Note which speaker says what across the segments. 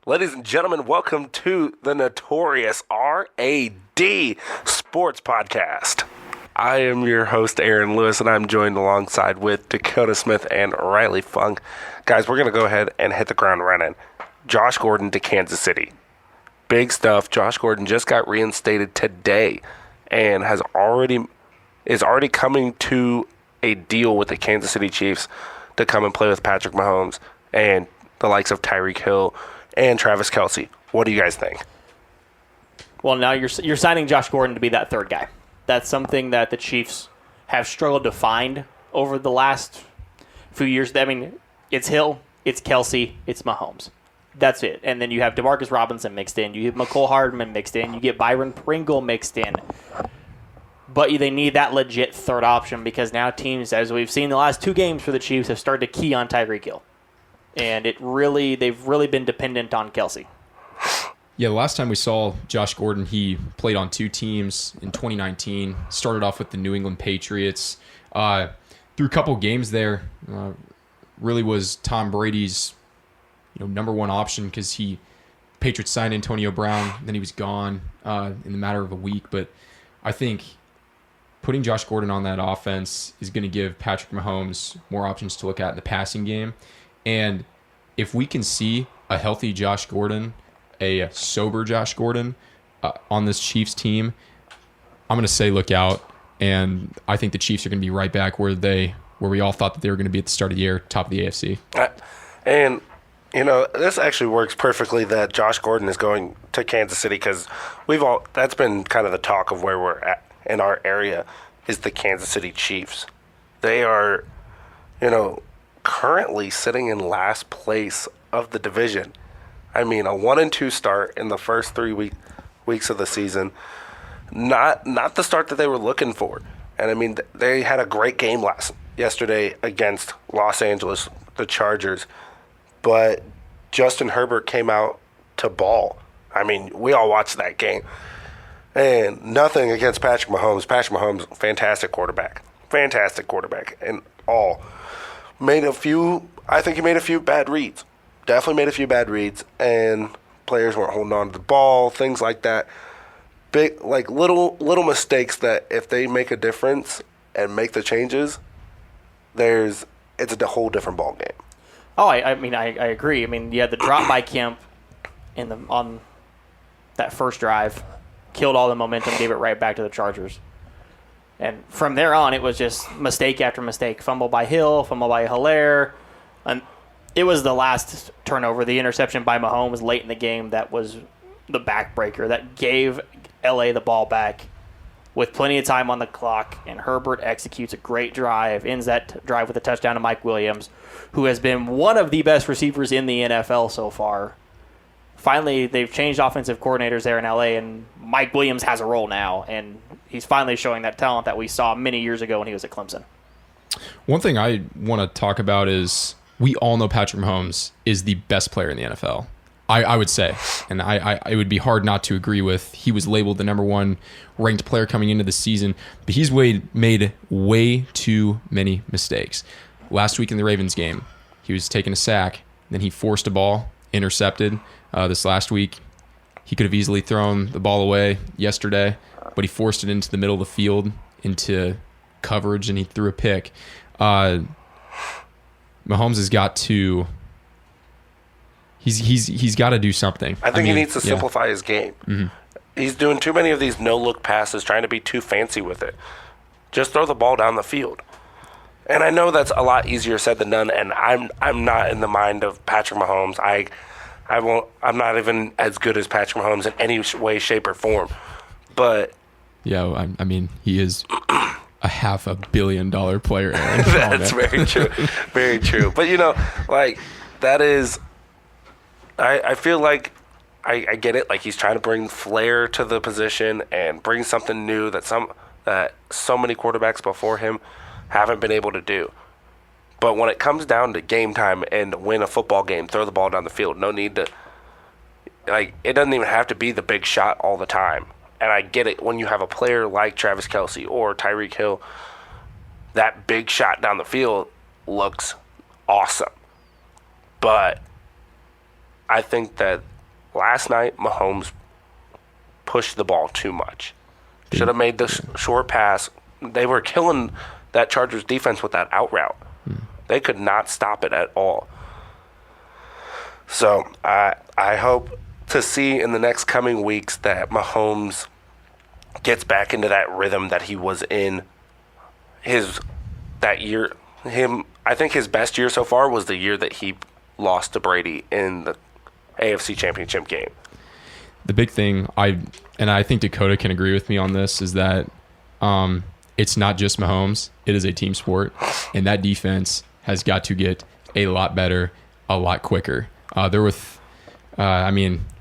Speaker 1: Ladies and gentlemen, welcome to the Notorious R.A.D. Sports Podcast. I am your host, Aaron Lewis, and I'm joined alongside with Dakota Smith and Riley Funk. Guys, we're going to go ahead and hit the ground running. Josh Gordon to Kansas City. Big stuff. Josh Gordon just got reinstated today and is already coming to a deal with the Kansas City Chiefs to come and play with Patrick Mahomes and the likes of Tyreek Hill and Travis Kelce. What do you guys think?
Speaker 2: Well, now you're signing Josh Gordon to be that third guy. That's something that the Chiefs have struggled to find over the last few years. I mean, it's Hill, it's Kelce, it's Mahomes. That's it. And then you have Demarcus Robinson mixed in. You get McCole Hardman mixed in. You get Byron Pringle mixed in. But they need that legit third option because now teams, as we've seen the last two games for the Chiefs, have started to key on Tyreek Hill. And they've really been dependent on Kelce.
Speaker 3: Yeah, the last time we saw Josh Gordon, he played on two teams in 2019. Started off with the New England Patriots. Through a couple games there, really was Tom Brady's number one option because Patriots signed Antonio Brown, then he was gone in the matter of a week. But I think putting Josh Gordon on that offense is going to give Patrick Mahomes more options to look at in the passing game. And if we can see a healthy Josh Gordon, a sober Josh Gordon on this Chiefs team, I'm going to say look out. And I think the Chiefs are going to be right back where we all thought that they were going to be at the start of the year, top of the AFC.
Speaker 1: And this actually works perfectly that Josh Gordon is going to Kansas City because that's been kind of the talk of where we're at in our area is the Kansas City Chiefs. They are, currently sitting in last place of the division. I mean, a 1-2 start in the first 3 weeks of the season. Not the start that they were looking for. And I mean, they had a great game yesterday against Los Angeles, the Chargers. But Justin Herbert came out to ball. I mean, we all watched that game. And nothing against Patrick Mahomes. Patrick Mahomes, fantastic quarterback and all. I think he made a few bad reads. Definitely made a few bad reads, and players weren't holding on to the ball, things like that. Big, little mistakes that if they make a difference and make the changes, it's a whole different ball game.
Speaker 2: Oh, I agree. I mean, you had the drop by Kemp on that first drive, killed all the momentum, gave it right back to the Chargers. And from there on, it was just mistake after mistake. Fumble by Hill, fumble by Hilaire. And it was the last turnover, the interception by Mahomes late in the game that was the backbreaker that gave L.A. the ball back with plenty of time on the clock. And Herbert executes a great drive, ends that drive with a touchdown to Mike Williams, who has been one of the best receivers in the NFL so far. Finally, they've changed offensive coordinators there in L.A., and Mike Williams has a role now, and he's finally showing that talent that we saw many years ago when he was at Clemson.
Speaker 3: One thing I want to talk about is we all know Patrick Mahomes is the best player in the NFL. I would say, and it would be hard not to agree with. He was labeled the number one ranked player coming into the season, but he's made way too many mistakes. Last week in the Ravens game, he was taking a sack, then he forced a ball, intercepted. This last week, he could have easily thrown the ball away yesterday, but he forced it into the middle of the field, into coverage, and he threw a pick. Mahomes has got to. He's got to do something.
Speaker 1: I think he needs to simplify his game.
Speaker 3: Mm-hmm.
Speaker 1: He's doing too many of these no-look passes, trying to be too fancy with it. Just throw the ball down the field. And I know that's a lot easier said than done, and I'm not in the mind of Patrick Mahomes. I'm not even as good as Patrick Mahomes in any way, shape, or form. But
Speaker 3: yeah, I mean, he is a $500 million player.
Speaker 1: That's very true, very true. But that is, I feel like I get it. Like he's trying to bring flair to the position and bring something new that so many quarterbacks before him haven't been able to do. But when it comes down to game time and win a football game, throw the ball down the field. No need to, it doesn't even have to be the big shot all the time. And I get it when you have a player like Travis Kelce or Tyreek Hill, that big shot down the field looks awesome. But I think that last night Mahomes pushed the ball too much. Should have made this short pass. They were killing that Chargers defense with that out route. They could not stop it at all. So I hope to see in the next coming weeks that Mahomes gets back into that rhythm that he was in that year. I think his best year so far was the year that he lost to Brady in the AFC Championship game.
Speaker 3: The big thing, I think Dakota can agree with me on this, is that it's not just Mahomes. It is a team sport, and that defense has got to get a lot better, a lot quicker.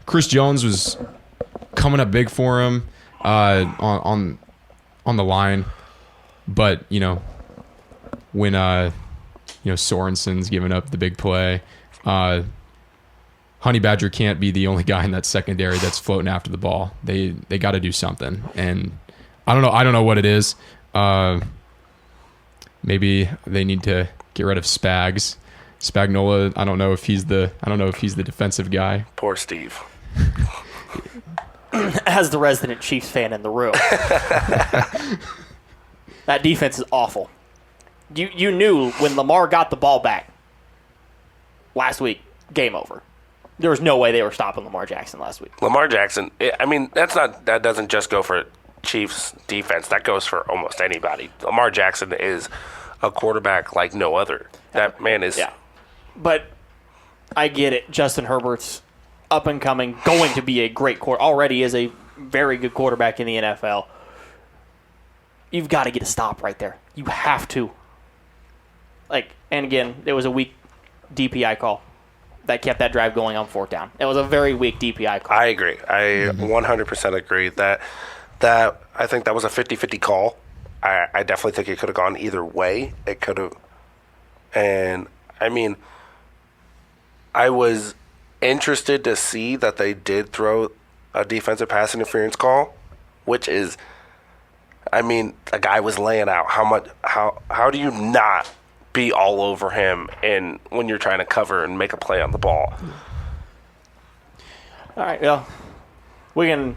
Speaker 3: Chris Jones was coming up big for him on the line, but when Sorensen's giving up the big play, Honey Badger can't be the only guy in that secondary that's floating after the ball. They got to do something, and I don't know what it is. Maybe they need to get rid of Spagnuolo. I don't know if he's the defensive guy.
Speaker 1: Poor Steve.
Speaker 2: As the resident Chiefs fan in the room, that defense is awful. You knew when Lamar got the ball back last week, game over. There was no way they were stopping Lamar Jackson last week.
Speaker 1: Lamar Jackson, that doesn't just go for Chiefs defense. That goes for almost anybody. Lamar Jackson is a quarterback like no other. That man is.
Speaker 2: Yeah. But I get it. Justin Herbert's up and coming, going to be a great already is a very good quarterback in the NFL. You've got to get a stop right there. You have to. And again, there was a weak DPI call that kept that drive going on fourth down. It was a very weak DPI call.
Speaker 1: I agree. I 100% agree that I think that was a 50-50 call. I definitely think it could have gone either way. It could have. And, I was interested to see that they did throw a defensive pass interference call, which is, a guy was laying out. How do you not be all over him when you're trying to cover and make a play on the ball?
Speaker 2: All right, well, we can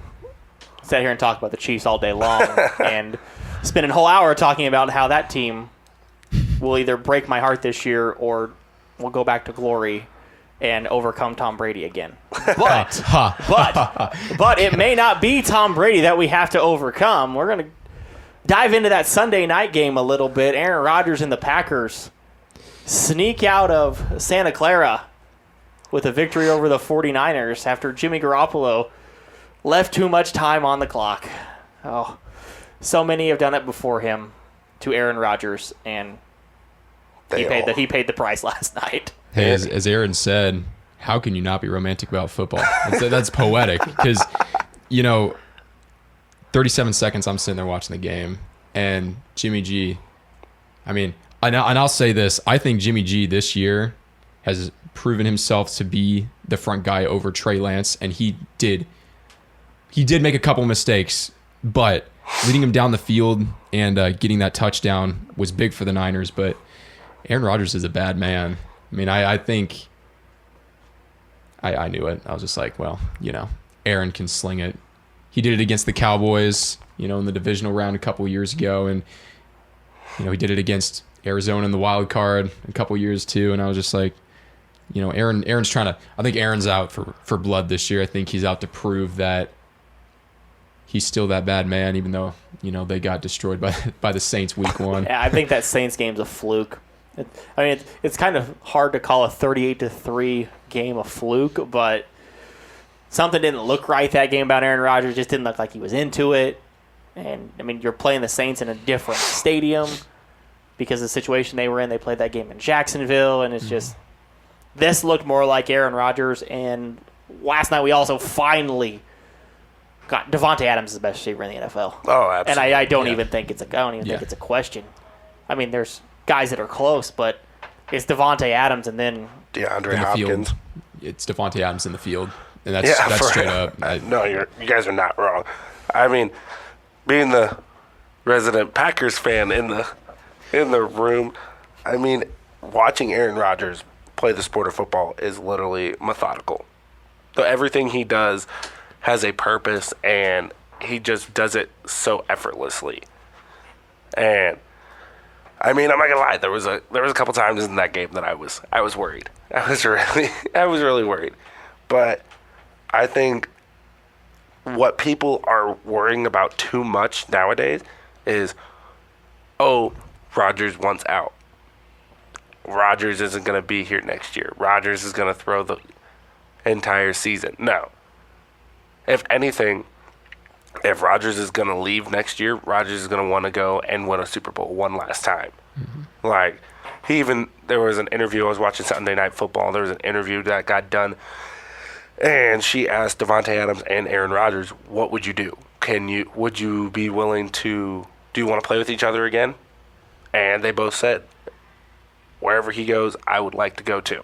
Speaker 2: sit here and talk about the Chiefs all day long and spend a whole hour talking about how that team will either break my heart this year or will go back to glory and overcome Tom Brady again. But it may not be Tom Brady that we have to overcome. We're going to dive into that Sunday night game a little bit. Aaron Rodgers and the Packers sneak out of Santa Clara with a victory over the 49ers after Jimmy Garoppolo left too much time on the clock. Oh, so many have done it before him to Aaron Rodgers, and he paid the price last night.
Speaker 3: Hey, as Aaron said, how can you not be romantic about football? That's poetic because, 37 seconds I'm sitting there watching the game, and Jimmy G, and I'll say this, I think Jimmy G this year has proven himself to be the front guy over Trey Lance, and he did make a couple mistakes, but leading him down the field and getting that touchdown was big for the Niners, but Aaron Rodgers is a bad man. I think I knew it. I was just like, well, Aaron can sling it. He did it against the Cowboys, in the divisional round a couple years ago, and he did it against Arizona in the wild card a couple years too. And I was just like, Aaron's trying to. I think Aaron's out for blood this year. I think he's out to prove that he's still that bad man, even though they got destroyed by the Saints week 1.
Speaker 2: Yeah, I think that Saints game's a fluke. It's kind of hard to call a 38-3 game a fluke, but something didn't look right that game about Aaron Rodgers. Just didn't look like he was into it. And, you're playing the Saints in a different stadium because of the situation they were in. They played that game in Jacksonville, and it's just – this looked more like Aaron Rodgers. And last night we also finally got – Devontae Adams is the best receiver in the NFL.
Speaker 1: Oh, absolutely.
Speaker 2: And I don't even think it's a question. There's – guys that are close, but it's Devontae Adams and then
Speaker 1: DeAndre Hopkins.
Speaker 3: Field. It's Devontae Adams in the field, and that's straight up.
Speaker 1: No, you guys are not wrong. Being the resident Packers fan in the room, watching Aaron Rodgers play the sport of football is literally methodical. everything he does has a purpose, and he just does it so effortlessly. And I mean, I'm not gonna lie. There was a couple times in that game that I was worried. I was really worried. But I think what people are worrying about too much nowadays is, oh, Rodgers wants out. Rodgers isn't gonna be here next year. Rodgers is gonna throw the entire season. No. If anything, if Rodgers is going to leave next year, Rodgers is going to want to go and win a Super Bowl one last time. Mm-hmm. Like, there was an interview, I was watching Sunday Night Football, there was an interview that got done, and she asked Davante Adams and Aaron Rodgers, what would you do? Would you be willing to, do you want to play with each other again? And they both said, wherever he goes, I would like to go too.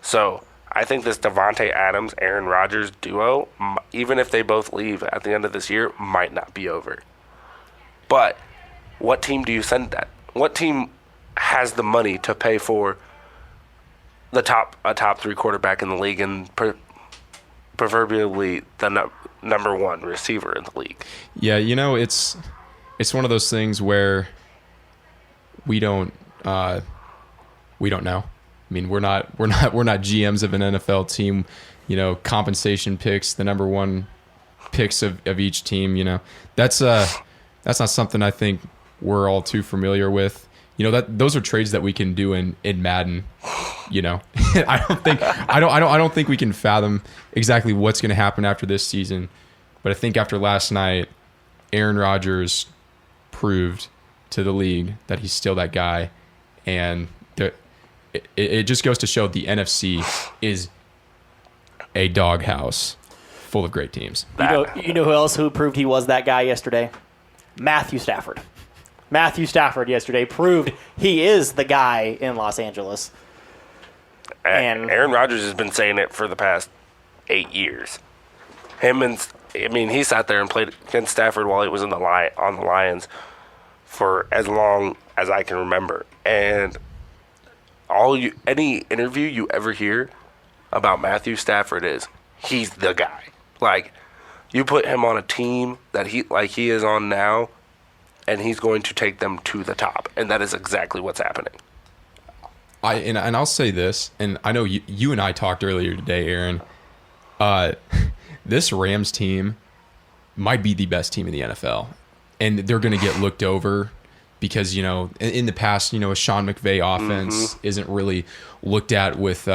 Speaker 1: So, I think this Davante Adams, Aaron Rodgers duo, even if they both leave at the end of this year, might not be over. But what team do you send that? What team has the money to pay for a top 3 quarterback in the league and proverbially the number 1 receiver in the league?
Speaker 3: Yeah, it's one of those things where we don't know. I mean, we're not GMs of an NFL team. Compensation picks, the number 1 picks of each team. That's not something I think we're all too familiar with. That those are trades that we can do in Madden. I don't think we can fathom exactly what's going to happen after this season. But I think after last night, Aaron Rodgers proved to the league that he's still that guy, and it just goes to show the NFC is a doghouse full of great teams.
Speaker 2: You know who else who proved he was that guy yesterday? Matthew Stafford. Matthew Stafford yesterday proved he is the guy in Los Angeles.
Speaker 1: And Aaron Rodgers has been saying it for the past 8 years. He sat there and played against Stafford while he was on the Lions for as long as I can remember. And any interview you ever hear about Matthew Stafford is he's the guy. Like, you put him on a team that he is on now, and he's going to take them to the top, and that is exactly what's happening.
Speaker 3: And I'll say this, and I know you and I talked earlier today, Aaron. This Rams team might be the best team in the NFL, and they're going to get looked over. Because, in the past, a Sean McVay offense isn't really looked at with,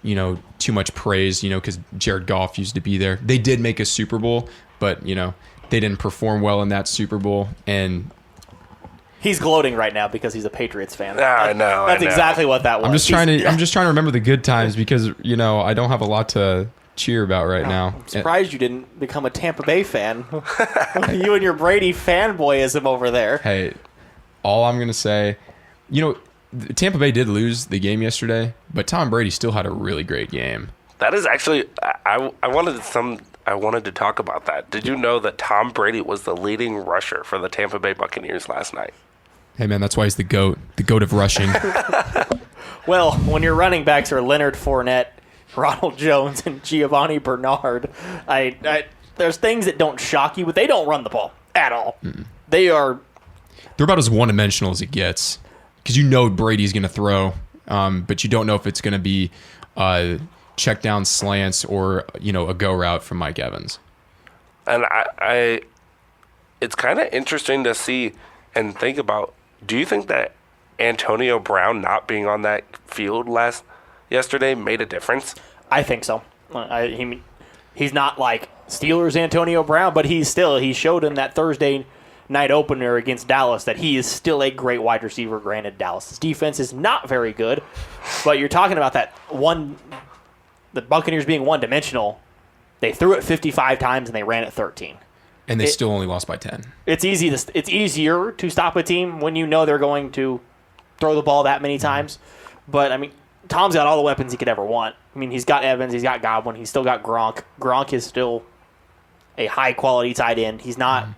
Speaker 3: too much praise, because Jared Goff used to be there. They did make a Super Bowl, but, they didn't perform well in that Super Bowl. And
Speaker 2: he's gloating right now because he's a Patriots fan.
Speaker 1: I know.
Speaker 2: That's exactly what that was.
Speaker 3: I'm just trying to remember the good times because, I don't have a lot to cheer about right now.
Speaker 2: I'm surprised you didn't become a Tampa Bay fan. You and your Brady fanboyism over there.
Speaker 3: Hey, all I'm going to say, Tampa Bay did lose the game yesterday, but Tom Brady still had a really great game.
Speaker 1: That is actually, I wanted to talk about that. Did you know that Tom Brady was the leading rusher for the Tampa Bay Buccaneers last night?
Speaker 3: Hey man, that's why he's the GOAT of rushing.
Speaker 2: Well, when your running backs are Leonard Fournette, Ronald Jones, and Giovanni Bernard, there's things that don't shock you, but they don't run the ball at all. Mm-mm. They're
Speaker 3: about as one-dimensional as it gets because Brady's going to throw, but you don't know if it's going to be check down slants or a go route from Mike Evans.
Speaker 1: And it's kind of interesting to see and think about. Do you think that Antonio Brown not being on that field yesterday made a difference?
Speaker 2: I think so. He's not like Steelers Antonio Brown, but he showed in that Thursday night opener against Dallas that he is still a great wide receiver. Granted, Dallas' defense is not very good, but you're talking about the Buccaneers being one-dimensional. They threw it 55 times and they ran it 13.
Speaker 3: And they still only lost by 10.
Speaker 2: It's easier to stop a team when you know they're going to throw the ball that many times. But, Tom's got all the weapons he could ever want. He's got Evans, he's got Godwin, he's still got Gronk. Gronk is still a high-quality tight end. He's not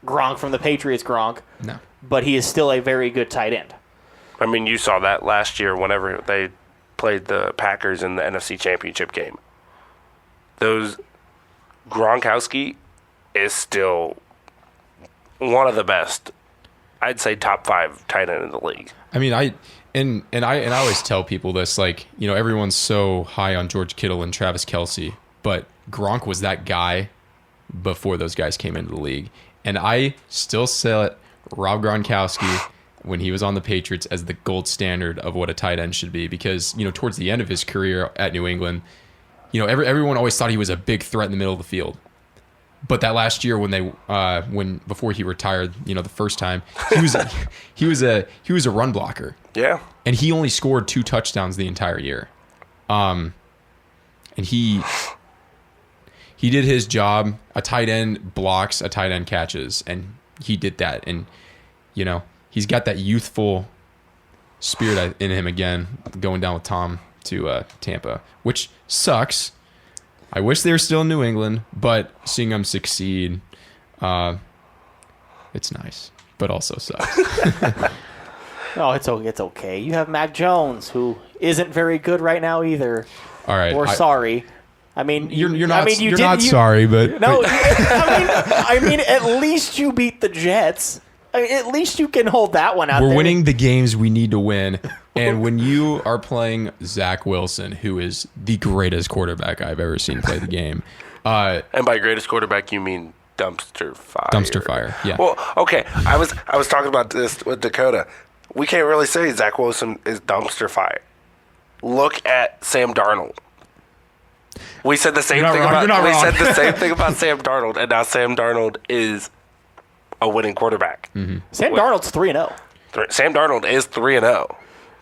Speaker 2: Gronk from the Patriots Gronk. No. But he is still a very good tight end.
Speaker 1: You saw that last year whenever they played the Packers in the NFC Championship game. Gronkowski is still one of the best. I'd say top 5 tight end in the league.
Speaker 3: I mean, I always tell people this, like, you know, everyone's so high on George Kittle and Travis Kelce, but Gronk was that guy before those guys came into the league. And I still set Rob Gronkowski when he was on the Patriots as the gold standard of what a tight end should be, because, you know, towards the end of his career at New England, you know, everyone always thought he was a big threat in the middle of the field. But that last year before he retired, you know, the first time, he was a run blocker.
Speaker 1: Yeah.
Speaker 3: And he only scored 2 touchdowns the entire year. And he did his job. A tight end blocks, a tight end catches, and he did that. And, you know, he's got that youthful spirit in him again, going down with Tom to Tampa, which sucks. I wish they were still in New England, but seeing them succeed, it's nice, but also sucks.
Speaker 2: No, it's okay. You have Mac Jones, who isn't very good right now either.
Speaker 3: All right,
Speaker 2: Sorry. I mean,
Speaker 3: you're not. You're not sorry, but
Speaker 2: no. I mean, at least you beat the Jets. I mean, at least you can hold that one out.
Speaker 3: We're winning the games we need to win. And when you are playing Zach Wilson, who is the greatest quarterback I've ever seen play the game,
Speaker 1: and by greatest quarterback you mean dumpster fire.
Speaker 3: Dumpster fire. Yeah.
Speaker 1: Well, okay. I was talking about this with Dakota. We can't really say Zach Wilson is dumpster fire. Look at Sam Darnold. We said the same thing the same thing about Sam Darnold, and now Sam Darnold is a winning quarterback.
Speaker 2: Mm-hmm. Sam Darnold's 3-0.
Speaker 1: Sam Darnold is 3-0.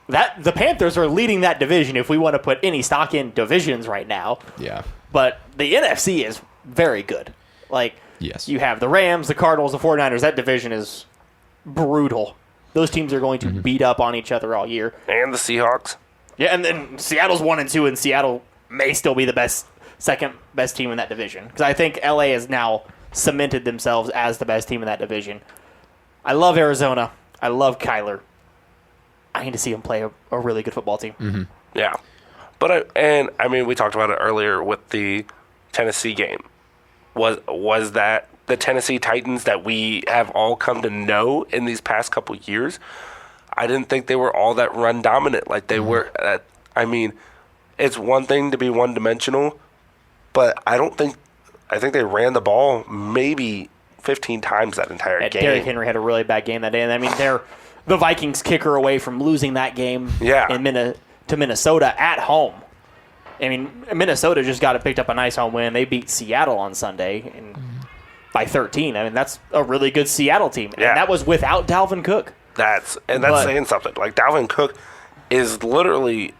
Speaker 2: That the Panthers are leading that division if we want to put any stock in divisions right now.
Speaker 3: Yeah.
Speaker 2: But the NFC is very good. Like,
Speaker 3: yes.
Speaker 2: You have the Rams, the Cardinals, the 49ers. That division is brutal. Those teams are going to beat up on each other all year.
Speaker 1: And the Seahawks.
Speaker 2: Yeah, and then Seattle's 1-2, and Seattle may still be the second best team in that division. Because I think LA has now cemented themselves as the best team in that division. I love Arizona. I love Kyler. I need to see him play a really good football team.
Speaker 3: Mm-hmm.
Speaker 1: Yeah. But I mean, we talked about it earlier with the Tennessee game. Was that the Tennessee Titans that we have all come to know in these past couple years? I didn't think they were all that run dominant like they were. I mean, it's one thing to be one-dimensional, but I think they ran the ball maybe 15 times that entire game.
Speaker 2: Derrick Henry had a really bad game that day. And I mean, they're the Vikings kicker away from losing that game to Minnesota at home. I mean, Minnesota just got picked up a nice home win. They beat Seattle on Sunday by 13. I mean, that's a really good Seattle team.
Speaker 1: Yeah.
Speaker 2: And that was without Dalvin Cook.
Speaker 1: That's saying something. Like, Dalvin Cook is literally,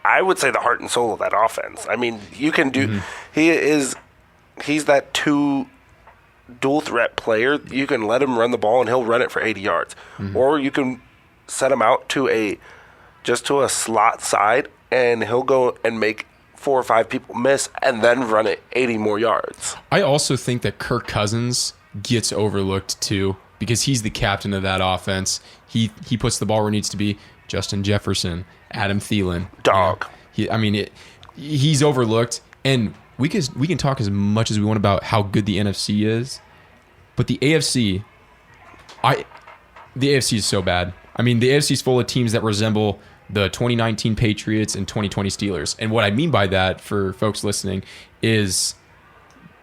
Speaker 1: I would say, the heart and soul of that offense. I mean, you can do he's that dual threat player. You can let him run the ball and he'll run it for 80 yards. Mm-hmm. Or you can set him out to a slot side and he'll go and make 4 or 5 people miss and then run it 80 more yards.
Speaker 3: I also think that Kirk Cousins gets overlooked too because he's the captain of that offense. He puts the ball where it needs to be. Justin Jefferson, Adam Thielen.
Speaker 1: Dog.
Speaker 3: You know, he's overlooked, and we can talk as much as we want about how good the NFC is, but the AFC is so bad. I mean, the AFC is full of teams that resemble the 2019 Patriots and 2020 Steelers. And what I mean by that, for folks listening, is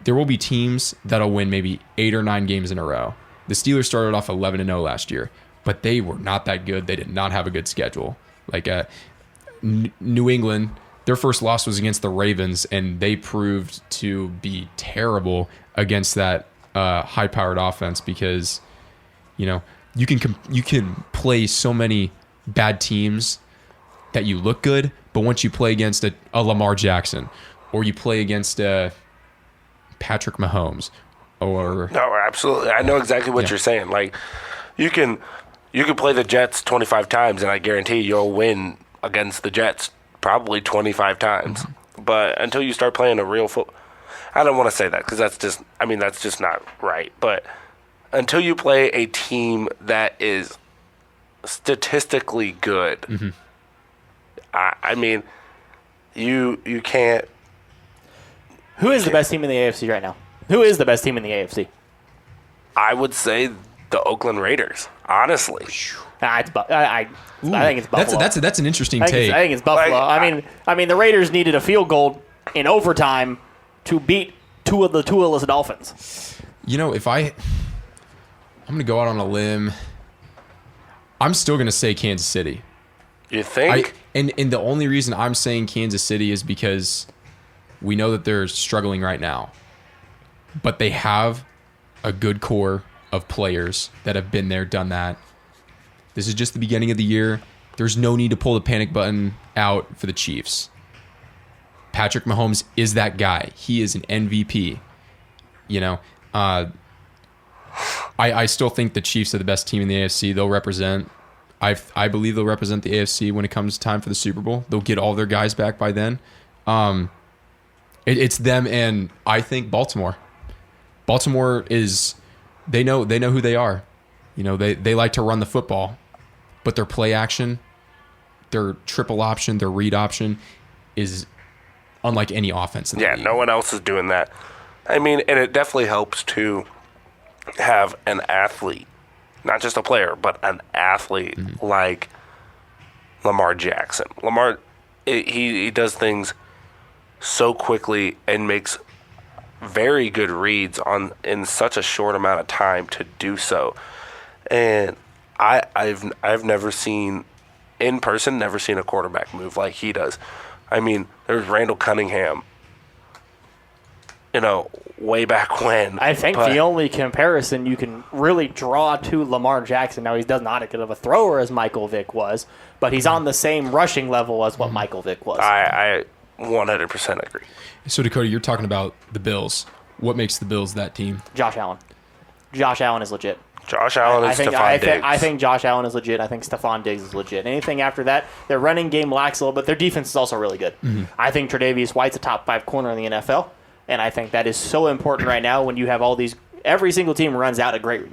Speaker 3: there will be teams that'll win maybe 8 or 9 games in a row. The Steelers started off 11-0 last year, but they were not that good. They did not have a good schedule. Like New England, their first loss was against the Ravens, and they proved to be terrible against that high-powered offense because, you know, you can play so many bad teams that you look good, but once you play against a Lamar Jackson or you play against Patrick Mahomes or...
Speaker 1: No, absolutely. I know exactly what you're saying. Like, you can play the Jets 25 times, and I guarantee you'll win against the Jets probably 25 times. Mm-hmm. But until you start playing a real football... I don't want to say that because that's just not right. But until you play a team that is statistically good, I mean, you can't.
Speaker 2: Who is the best team in the AFC right now? Who is the best team in the AFC?
Speaker 1: I would say the Oakland Raiders, honestly.
Speaker 2: I think it's Buffalo.
Speaker 3: That's an interesting
Speaker 2: I
Speaker 3: take.
Speaker 2: think it's Buffalo. I mean, the Raiders needed a field goal in overtime to beat two of the Tualess Dolphins.
Speaker 3: You know, I'm going to go out on a limb. I'm still going to say Kansas City.
Speaker 1: You think?
Speaker 3: And the only reason I'm saying Kansas City is because we know that they're struggling right now. But they have a good core of players that have been there, done that. This is just the beginning of the year. There's no need to pull the panic button out for the Chiefs. Patrick Mahomes is that guy. He is an MVP. You know, I still think the Chiefs are the best team in the AFC. They'll represent. I believe they'll represent the AFC when it comes time for the Super Bowl. They'll get all their guys back by then. It's them and I think Baltimore. Baltimore is they know who they are. You know, they like to run the football, but their play action, their triple option, their read option is unlike any offense in the league.
Speaker 1: No one else is doing that. I mean, and it definitely helps to have an athlete, not just a player, but an athlete like Lamar Jackson. Lamar, he does things so quickly and makes very good reads in such a short amount of time to do so. And I've never seen in person, never seen a quarterback move like he does. I mean, there's Randall Cunningham, you know, way back when.
Speaker 2: I think the only comparison you can really draw to Lamar Jackson, now he does not as good of a thrower as Michael Vick was, but he's on the same rushing level as what Michael Vick was.
Speaker 1: I 100% agree.
Speaker 3: So, Dakota, you're talking about the Bills. What makes the Bills that team?
Speaker 2: Josh Allen. Josh Allen is legit.
Speaker 1: Josh Allen and Stephon Diggs.
Speaker 2: I think Josh Allen is legit. I think Stephon Diggs is legit. Anything after that, their running game lacks a little bit. Their defense is also really good. I think Tre'Davious White's a top 5 corner in the NFL, and I think that is so important right now when you have all these. Every single team runs out a great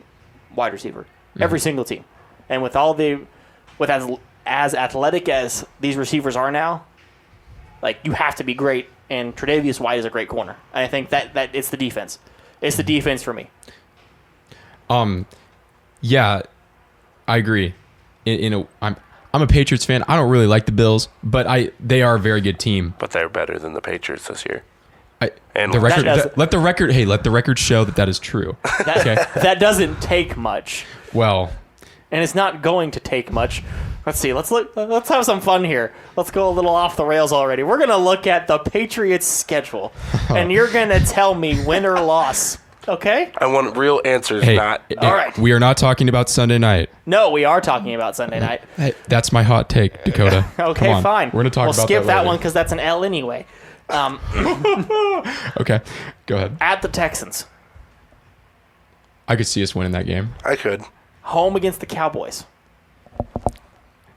Speaker 2: wide receiver. Every single team, and with as athletic as these receivers are now, like you have to be great. And Tre'Davious White is a great corner. I think that it's the defense. It's the defense for me.
Speaker 3: Yeah, I agree. I'm a Patriots fan. I don't really like the Bills, but they are a very good team.
Speaker 1: But they're better than the Patriots this year.
Speaker 3: Let the record show that is true.
Speaker 2: That doesn't take much.
Speaker 3: Well,
Speaker 2: and it's not going to take much. Let's see. Let's have some fun here. Let's go a little off the rails already. We're gonna look at the Patriots' schedule, and you're gonna tell me win or loss. Okay?
Speaker 1: I want real answers, not...
Speaker 2: All right.
Speaker 3: We are not talking about Sunday night.
Speaker 2: No, we are talking about Sunday night.
Speaker 3: Hey, that's my hot take, Dakota.
Speaker 2: Okay, fine.
Speaker 3: We're going to talk about that.
Speaker 2: We'll skip that
Speaker 3: later.
Speaker 2: one because that's an L anyway.
Speaker 3: Okay, go ahead.
Speaker 2: At the Texans.
Speaker 3: I could see us winning that game.
Speaker 1: I could.
Speaker 2: Home against the Cowboys.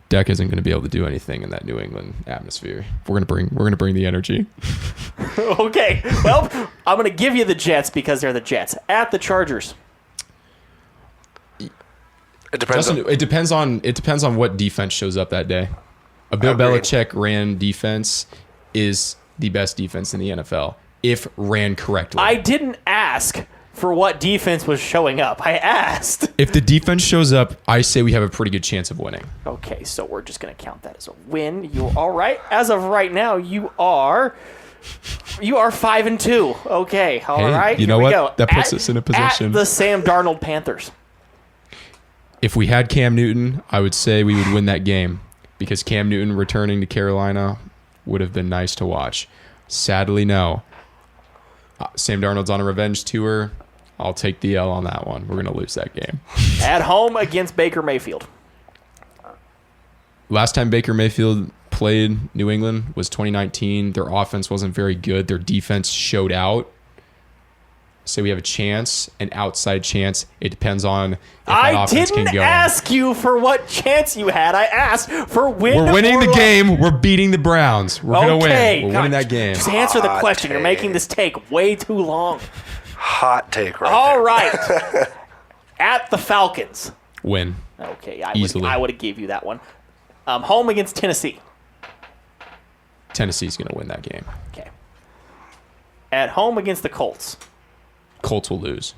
Speaker 3: Dak isn't going to be able to do anything in that New England atmosphere. We're going to bring the energy.
Speaker 2: Okay. Well, I'm going to give you the Jets because they're the Jets. At the Chargers.
Speaker 1: It depends.
Speaker 3: Justin, it depends on what defense shows up that day. A Bill Belichick ran defense is the best defense in the NFL if ran correctly.
Speaker 2: I didn't ask for what defense was showing up. I asked.
Speaker 3: If the defense shows up, I say we have a pretty good chance of winning.
Speaker 2: Okay, so we're just going to count that as a win. You all right? As of right now, you are 5-2. Okay, all right.
Speaker 3: You know what?
Speaker 2: Go.
Speaker 3: That puts us in a position.
Speaker 2: At the Sam Darnold Panthers.
Speaker 3: If we had Cam Newton, I would say we would win that game because Cam Newton returning to Carolina would have been nice to watch. Sadly, no. Sam Darnold's on a revenge tour. I'll take the L on that one. We're going to lose that game.
Speaker 2: At home against Baker Mayfield.
Speaker 3: Last time Baker Mayfield played New England was 2019. Their offense wasn't very good. Their defense showed out. So we have a chance, an outside chance. It depends on if that offense can go.
Speaker 2: I didn't ask you for what chance you had. I asked for win.
Speaker 3: We're winning the game. We're beating the Browns. We're going to win. We're winning that game.
Speaker 2: Just answer the question. You're making this take way too long.
Speaker 1: Hot take right
Speaker 2: All
Speaker 1: there.
Speaker 2: right. At the Falcons.
Speaker 3: Win.
Speaker 2: Okay,
Speaker 3: Easily.
Speaker 2: I would have gave you that one. Home against Tennessee.
Speaker 3: Tennessee's going to win that game.
Speaker 2: Okay. At home against the Colts.
Speaker 3: Colts will lose.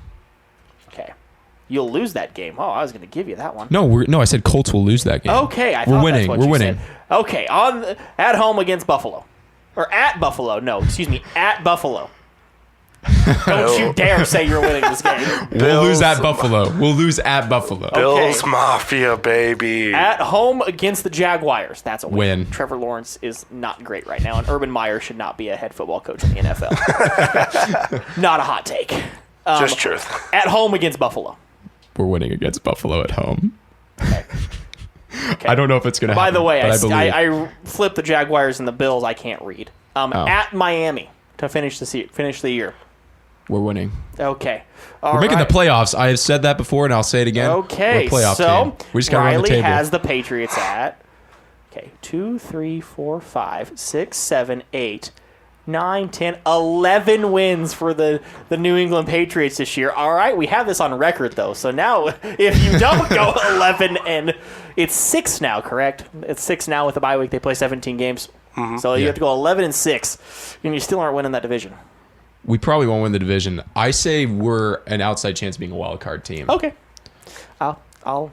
Speaker 2: Okay. You'll lose that game. Oh, I was going to give you that one.
Speaker 3: No, I said Colts will lose that game.
Speaker 2: Okay,
Speaker 3: we're winning. We're winning.
Speaker 2: Okay, at home against Buffalo. Or at Buffalo. No, excuse me, at Buffalo. Don't you dare say you're winning this game.
Speaker 3: We'll lose at Buffalo. We'll lose at Buffalo.
Speaker 1: Bills Mafia, baby.
Speaker 2: At home against the Jaguars. That's a
Speaker 3: win.
Speaker 2: Trevor Lawrence is not great right now, and Urban Meyer should not be a head football coach in the NFL. Not a hot take.
Speaker 1: Just truth.
Speaker 2: At home against Buffalo.
Speaker 3: We're winning against Buffalo at home.
Speaker 2: Okay.
Speaker 3: I don't know if it's going to happen.
Speaker 2: By the way,
Speaker 3: I
Speaker 2: flipped the Jaguars and the Bills. I can't read. At Miami to finish the year.
Speaker 3: We're winning.
Speaker 2: Okay.
Speaker 3: We're making the playoffs. I have said that before, and I'll say it again.
Speaker 2: Okay.
Speaker 3: We're a playoff
Speaker 2: so
Speaker 3: team. We just got to run the
Speaker 2: Riley
Speaker 3: table.
Speaker 2: has the Patriots at 2, 3, 4, 5, 6, 7, 8, 9, 10, 11 wins for the New England Patriots this year. All right, we have this on record, though. So now, if you don't go 11 and it's 6 now, correct? It's 6 now with the bye week. They play 17 games. Mm-hmm. So you have to go 11 and 6, and you still aren't winning that division.
Speaker 3: We probably won't win the division. I say we're an outside chance of being a wild card team.
Speaker 2: Okay. I'll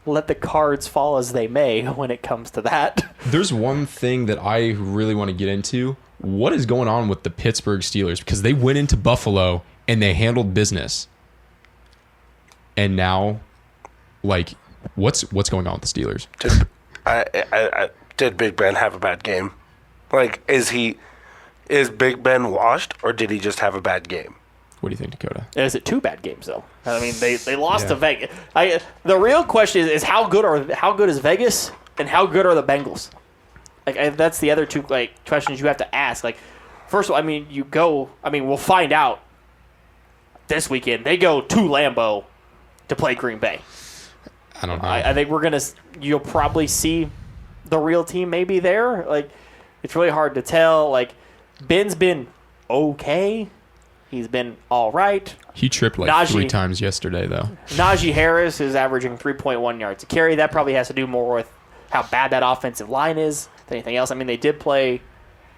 Speaker 2: let the cards fall as they may when it comes to that.
Speaker 3: There's one thing that I really want to get into. What is going on with the Pittsburgh Steelers? Because they went into Buffalo and they handled business. And now, like, what's going on with the Steelers?
Speaker 1: Did Big Ben have a bad game? Like, is Big Ben washed, or did he just have a bad game?
Speaker 3: What do you think, Dakota?
Speaker 2: Is it 2 bad games though? I mean, they lost to Vegas. The real question is how good is Vegas, and how good are the Bengals? That's the other 2 questions you have to ask. First of all, we'll find out this weekend. They go to Lambeau to play Green Bay.
Speaker 3: I don't know.
Speaker 2: I think you'll probably see the real team maybe there. It's really hard to tell. Ben's been okay. He's been all right.
Speaker 3: He tripped 3 times yesterday, though.
Speaker 2: Najee Harris is averaging 3.1 yards a carry. That probably has to do more with how bad that offensive line is than anything else. I mean, they did play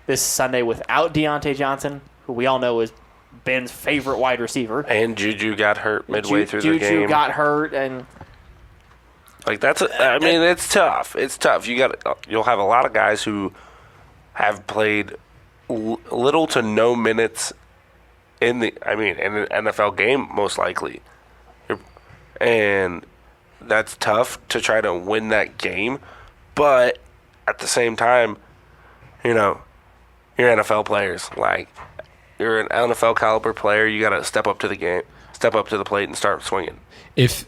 Speaker 2: this Sunday without Deontay Johnson, who we all know is Ben's favorite wide receiver.
Speaker 1: And Juju got hurt midway through the game.
Speaker 2: Juju got hurt, and
Speaker 1: it's tough. It's tough. You'll have a lot of guys who have played little to no minutes in an NFL game, most likely. And that's tough to try to win that game. But at the same time, you're NFL players. You're an NFL caliber player. You got to step up to the game, step up to the plate, and start swinging.
Speaker 3: And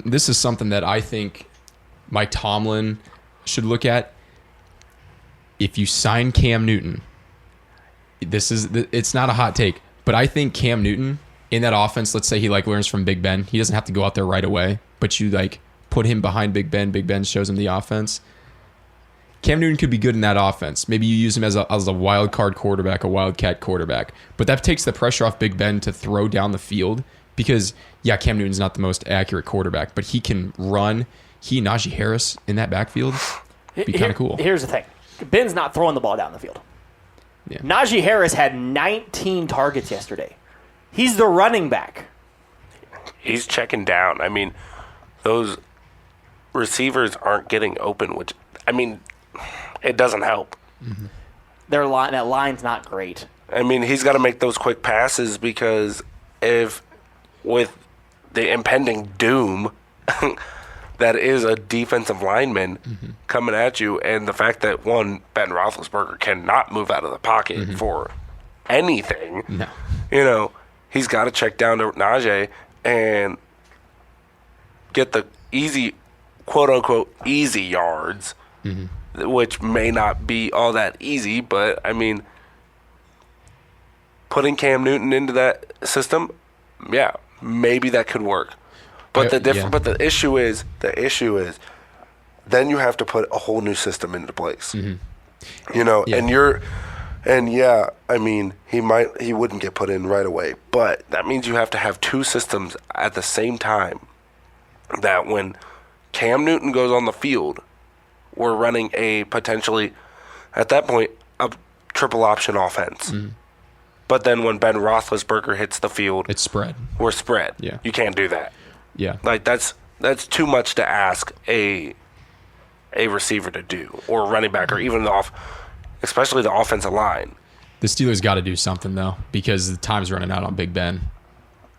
Speaker 3: this is something that I think Mike Tomlin should look at. If you sign Cam Newton, it's not a hot take, but I think Cam Newton in that offense, let's say he learns from Big Ben. He doesn't have to go out there right away, but you put him behind Big Ben. Big Ben shows him the offense. Cam Newton could be good in that offense. Maybe you use him as a wild card quarterback, a wildcat quarterback, but that takes the pressure off Big Ben to throw down the field because, Cam Newton's not the most accurate quarterback, but he can run. Najee Harris in that backfield would be kind of cool.
Speaker 2: Here's the thing. Ben's not throwing the ball down the field. Yeah. Najee Harris had 19 targets yesterday. He's the running back.
Speaker 1: He's checking down. I mean, those receivers aren't getting open, which, it doesn't help.
Speaker 2: Mm-hmm. That line's not great.
Speaker 1: He's got to make those quick passes because with the impending doom that is a defensive lineman coming at you, and the fact that Ben Roethlisberger cannot move out of the pocket for anything. No. He's got to check down to Najee and get the easy, quote unquote, easy yards, which may not be all that easy, but putting Cam Newton into that system, maybe that could work. But but the issue is, then you have to put a whole new system into place. He wouldn't get put in right away, but that means you have to have 2 systems at the same time. That when Cam Newton goes on the field, we're running a potentially at that point, a triple option offense. But then when Ben Roethlisberger hits the field,
Speaker 3: It's spread.
Speaker 1: we're spread.
Speaker 3: Yeah.
Speaker 1: You can't do that.
Speaker 3: Yeah.
Speaker 1: Like that's too much to ask a receiver to do, or a running back, or even especially the offensive line.
Speaker 3: The Steelers got to do something though, because the time's running out on Big Ben.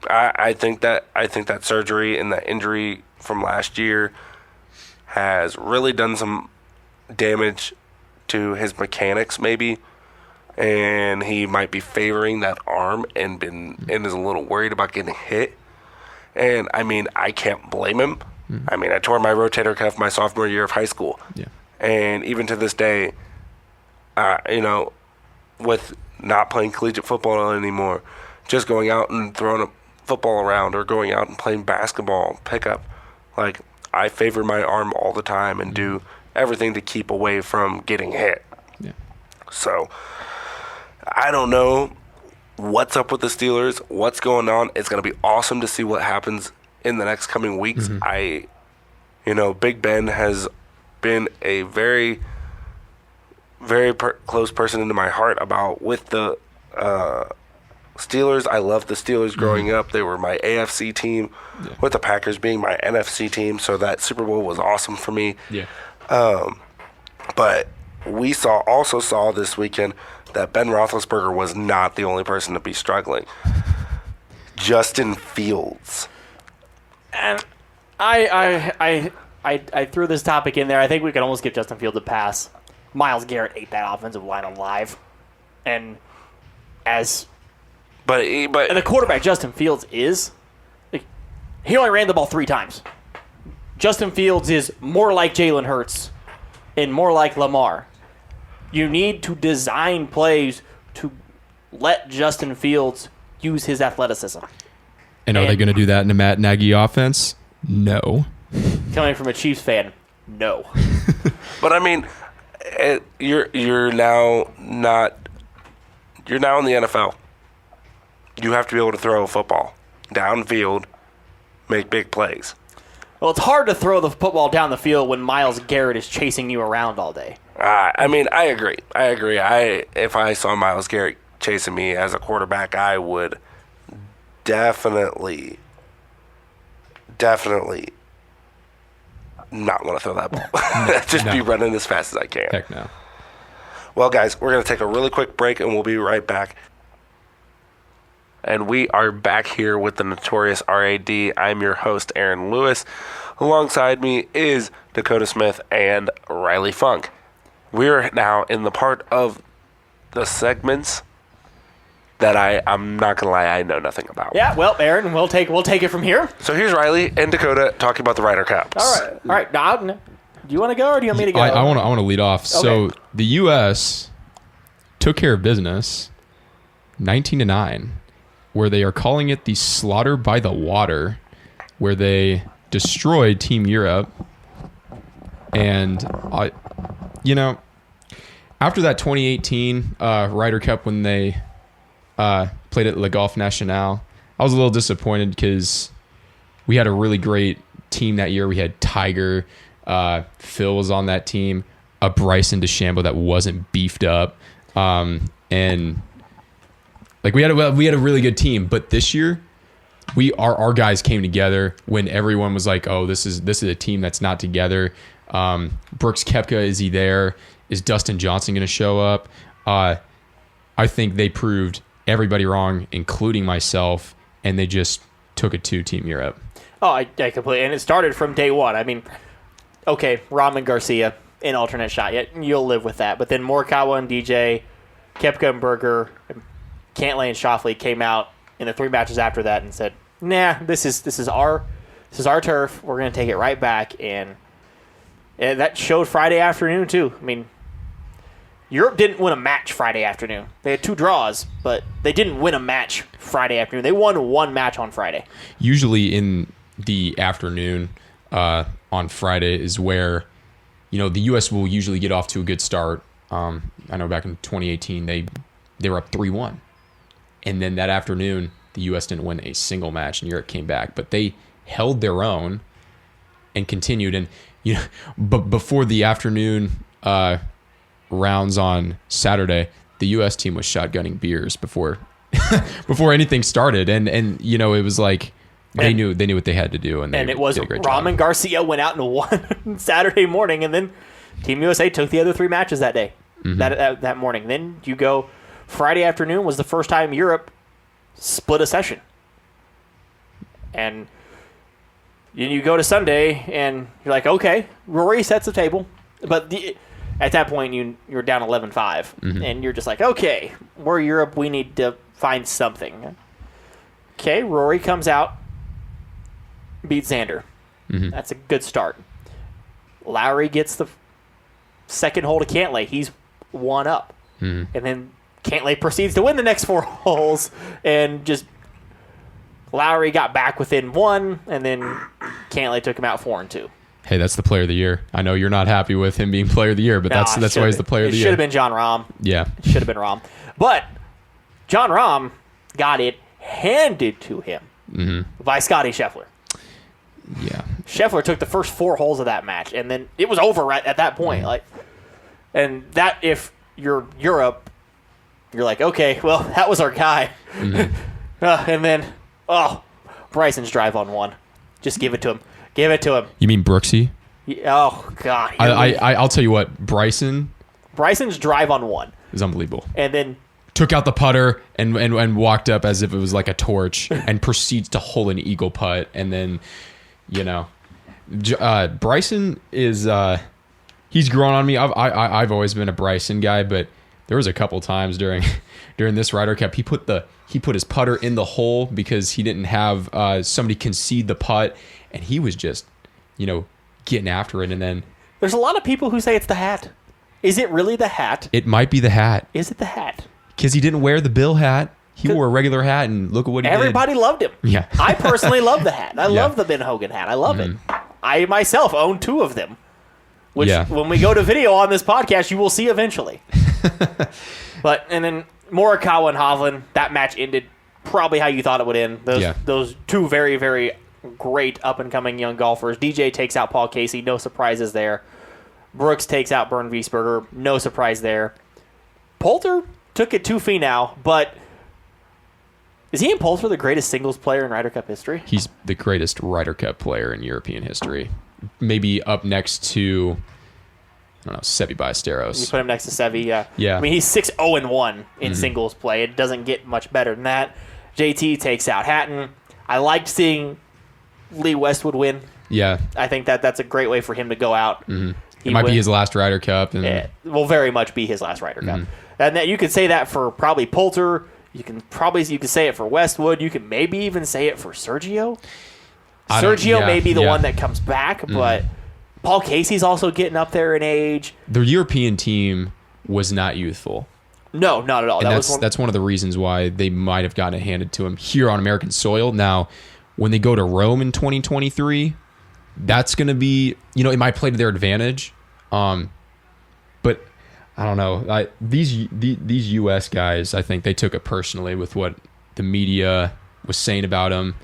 Speaker 1: I think that surgery and that injury from last year has really done some damage to his mechanics, maybe, and he might be favoring that arm and is a little worried about getting hit. And I mean, I can't blame him. I mean, I tore my rotator cuff my sophomore year of high school, and even to this day, with not playing collegiate football anymore, just going out and throwing a football around or going out and playing basketball pickup, like I favor my arm all the time and do everything to keep away from getting hit.
Speaker 3: Yeah.
Speaker 1: So I don't know what's up with the Steelers, what's going on. It's going to be awesome to see what happens in the next coming weeks. Big Ben has been a very, very close person into my heart with the Steelers. I loved the Steelers growing up. They were my AFC team, with the Packers being my NFC team. So that Super Bowl was awesome for me.
Speaker 3: Yeah.
Speaker 1: But we also saw this weekend that Ben Roethlisberger was not the only person to be struggling. Justin Fields.
Speaker 2: And I threw this topic in there. I think we could almost give Justin Fields a pass. Myles Garrett ate that offensive line alive, and
Speaker 1: But
Speaker 2: the quarterback Justin Fields is, he only ran the ball 3 times. Justin Fields is more like Jalen Hurts and more like Lamar. You need to design plays to let Justin Fields use his athleticism.
Speaker 3: And are they going to do that in a Matt Nagy offense? No.
Speaker 2: Coming from a Chiefs fan, no.
Speaker 1: But I mean, you're now in the NFL. You have to be able to throw a football downfield, make big plays.
Speaker 2: Well, it's hard to throw the football down the field when Myles Garrett is chasing you around all day.
Speaker 1: I mean, I agree. If I saw Myles Garrett chasing me as a quarterback, I would definitely not want to throw that ball. Just be running as fast as I can.
Speaker 3: Heck no.
Speaker 1: Well, guys, we're going to take a really quick break, and we'll be right back. And we are back here with the Notorious R.A.D. I'm your host, Aaron Lewis. Alongside me is Dakota Smith and Riley Funk. We're now in the part of the segments that I'm not going to lie, I know nothing about.
Speaker 2: Yeah, well, Aaron, we'll take it from here.
Speaker 1: So here's Riley and Dakota talking about the Ryder Cups.
Speaker 2: All right. Now, do you want to go or do you want me to go?
Speaker 3: I want to lead off.
Speaker 2: Okay.
Speaker 3: So the U.S. took care of business 19-9, where they are calling it the Slaughter by the Water, where they destroyed Team Europe. And, after that 2018 Ryder Cup when they played at Le Golf National, I was a little disappointed because we had a really great team that year. We had Tiger, Phil was on that team, a Bryson DeChambeau that wasn't beefed up, and like we had a really good team. But this year, our guys came together when everyone was like, "Oh, this is a team that's not together." Brooks Koepka, is he there? Is Dustin Johnson going to show up? I think they proved everybody wrong, including myself, and they just took it to Team Europe.
Speaker 2: Oh, I completely. And it started from day one. I mean, okay, Rahman Garcia, an alternate shot. Yeah, you'll live with that. But then Morikawa and DJ, Koepka and Berger, Cantlay and Schauffele came out in the 3 matches after that and said, "Nah, this is our turf. We're going to take it right back." And that showed Friday afternoon too. I mean, Europe didn't win a match Friday afternoon. They had 2 draws, but they didn't win a match Friday afternoon. They won 1 match on Friday.
Speaker 3: Usually in the afternoon on Friday is where, the U.S. will usually get off to a good start. I know back in 2018 they were up 3-1. And then that afternoon, the U.S. didn't win a single match and Europe came back. But they held their own and continued. And, but before the afternoon rounds on Saturday, the U.S. team was shotgunning beers before anything started, and it was like they knew what they had to do, and
Speaker 2: it was
Speaker 3: did a great
Speaker 2: Rahman
Speaker 3: job.
Speaker 2: Garcia went out and won Saturday morning, and then Team USA took the other 3 matches that day, that morning. Then you go Friday afternoon was the first time Europe split a session, and you go to Sunday and you're like, okay, Rory sets the table, but at that point you're down 11-5, and you're just like, okay, we're Europe, we need to find something. Okay, Rory comes out, beats Xander. That's a good start. Lowry gets the second hole to Cantlay. He's 1 up. And then Cantlay proceeds to win the next 4 holes, and just Lowry got back within 1, and then Cantlay took him out 4-2.
Speaker 3: Hey, that's the player of the year. I know you're not happy with him being player of the year, but that's why he's the player of the year.
Speaker 2: It should have been John Rahm.
Speaker 3: Yeah.
Speaker 2: It should have been Rahm. But John Rahm got it handed to him by Scotty Scheffler.
Speaker 3: Yeah.
Speaker 2: Scheffler took the first 4 holes of that match, and then it was over right at that point. And that, if you're Europe, you're like, okay, well, that was our guy. And then, Bryson's drive on 1. Just give it to him. Give it to him.
Speaker 3: You mean Brooksy?
Speaker 2: Oh, God.
Speaker 3: I'll tell you what, Bryson's
Speaker 2: drive on 1
Speaker 3: is unbelievable.
Speaker 2: And then
Speaker 3: took out the putter and walked up as if it was like a torch and proceeds to hole an eagle putt. And then, Bryson is he's grown on me. I've always been a Bryson guy, but there was a couple times during this Ryder Cup he put his putter in the hole because he didn't have somebody concede the putt, and he was just getting after it. And then
Speaker 2: there's a lot of people who say it's the hat. Is it really the hat?
Speaker 3: It might be the hat.
Speaker 2: Is it the hat?
Speaker 3: Because he didn't wear the Bill hat. He wore a regular hat, and look at what he did.
Speaker 2: Everybody loved him.
Speaker 3: Yeah.
Speaker 2: I personally love the hat. I love the Ben Hogan hat. I love it. I myself own 2 of them, which when we go to video on this podcast, you will see eventually. And then Morikawa and Hovland, that match ended probably how you thought it would end. Those 2 very, very great up-and-coming young golfers. DJ takes out Paul Casey. No surprises there. Brooks takes out Bernd Wiesberger. No surprise there. Poulter took it to Finau, but is Ian Poulter the greatest singles player in Ryder Cup history?
Speaker 3: He's the greatest Ryder Cup player in European history. Maybe up next to, I don't know, Seve Ballesteros.
Speaker 2: You put him next to Seve, yeah.
Speaker 3: Yeah.
Speaker 2: I mean, he's 6-0-1 in singles play. It doesn't get much better than that. JT takes out Hatton. I liked seeing Lee Westwood win.
Speaker 3: Yeah.
Speaker 2: I think that's a great way for him to go out.
Speaker 3: It might be his last Ryder Cup. And
Speaker 2: it will very much be his last Ryder Cup. And that you could say that for probably Poulter. You can say it for Westwood. You can maybe even say it for Sergio. Sergio may be the one that comes back, but Paul Casey's also getting up there in age.
Speaker 3: The European team was not youthful.
Speaker 2: No, not at all.
Speaker 3: And that's one of the reasons why they might have gotten it handed to him here on American soil. Now, when they go to Rome in 2023, that's going to be, it might play to their advantage. But I don't know. These U.S. guys, I think they took it personally with what the media was saying about them.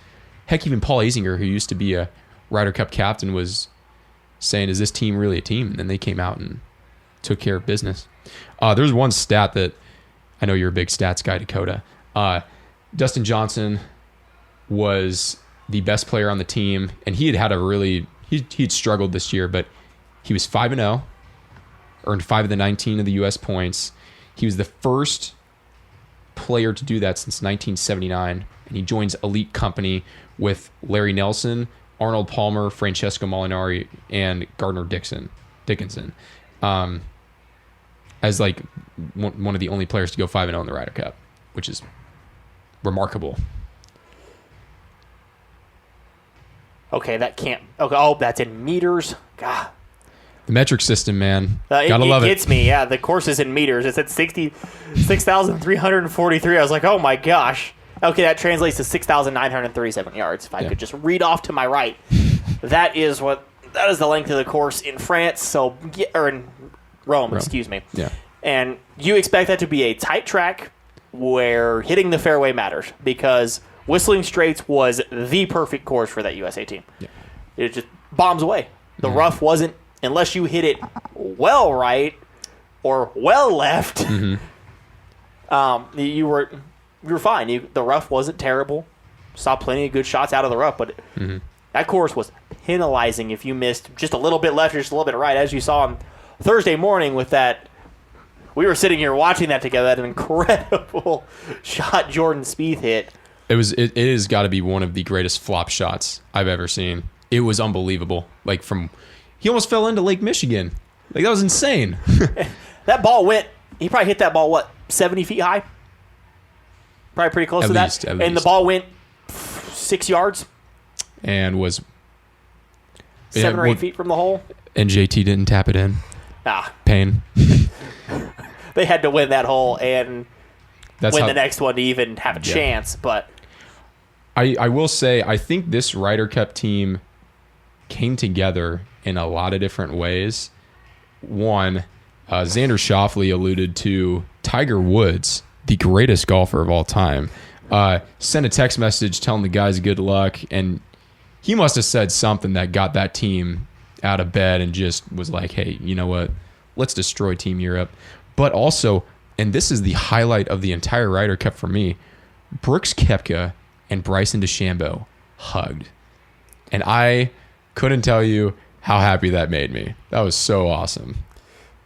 Speaker 3: Heck, even Paul Azinger, who used to be a Ryder Cup captain, was saying, is this team really a team? And they came out and took care of business. There's one stat that I know you're a big stats guy, Dakota. Dustin Johnson was the best player on the team, and he'd struggled this year, but he was 5-0, earned 5 of the 19 of the U.S. points. He was the first player to do that since 1979, and he joins elite company with Larry Nelson, Arnold Palmer, Francesco Molinari, and Gardner Dickinson, as like one of the only players to go 5-0 in the Ryder Cup, which is remarkable.
Speaker 2: Okay, that can't. Okay, oh, that's in meters. God.
Speaker 3: The metric system, man. Gotta love it.
Speaker 2: It gets me. Yeah, the course is in meters. It's at 6,343. I was like, oh my gosh. Okay, that translates to 6,937 yards. If I could just read off to my right, that is the length of the course in France. Or in Rome, excuse me.
Speaker 3: Yeah.
Speaker 2: And you expect that to be a tight track where hitting the fairway matters, because Whistling Straits was the perfect course for that USA team. Yeah. It just bombs away. The rough wasn't, unless you hit it well right, or well left, you were fine. The rough wasn't terrible. Saw plenty of good shots out of the rough, but that course was penalizing if you missed just a little bit left or just a little bit right, as you saw on Thursday morning with that. We were sitting here watching that together. That incredible shot Jordan Spieth hit.
Speaker 3: It has got to be one of the greatest flop shots I've ever seen. It was unbelievable. Like he almost fell into Lake Michigan. Like that was insane.
Speaker 2: That ball he probably hit that ball, 70 feet high? Probably pretty close to that. And the ball went 6 yards.
Speaker 3: And was
Speaker 2: 7 or 8 feet from the hole.
Speaker 3: And JT didn't tap it in. Pain.
Speaker 2: They had to win that hole and win the next one to even have a chance. But
Speaker 3: I will say, I think this Ryder Cup team came together in a lot of different ways. One, Xander Schauffele alluded to Tiger Woods, the greatest golfer of all time, sent a text message telling the guys good luck, and he must have said something that got that team out of bed and just was like, hey, you know what? Let's destroy Team Europe. But also, and this is the highlight of the entire Ryder Cup for me, Brooks Koepka and Bryson DeChambeau hugged. And I couldn't tell you how happy that made me. That was so awesome.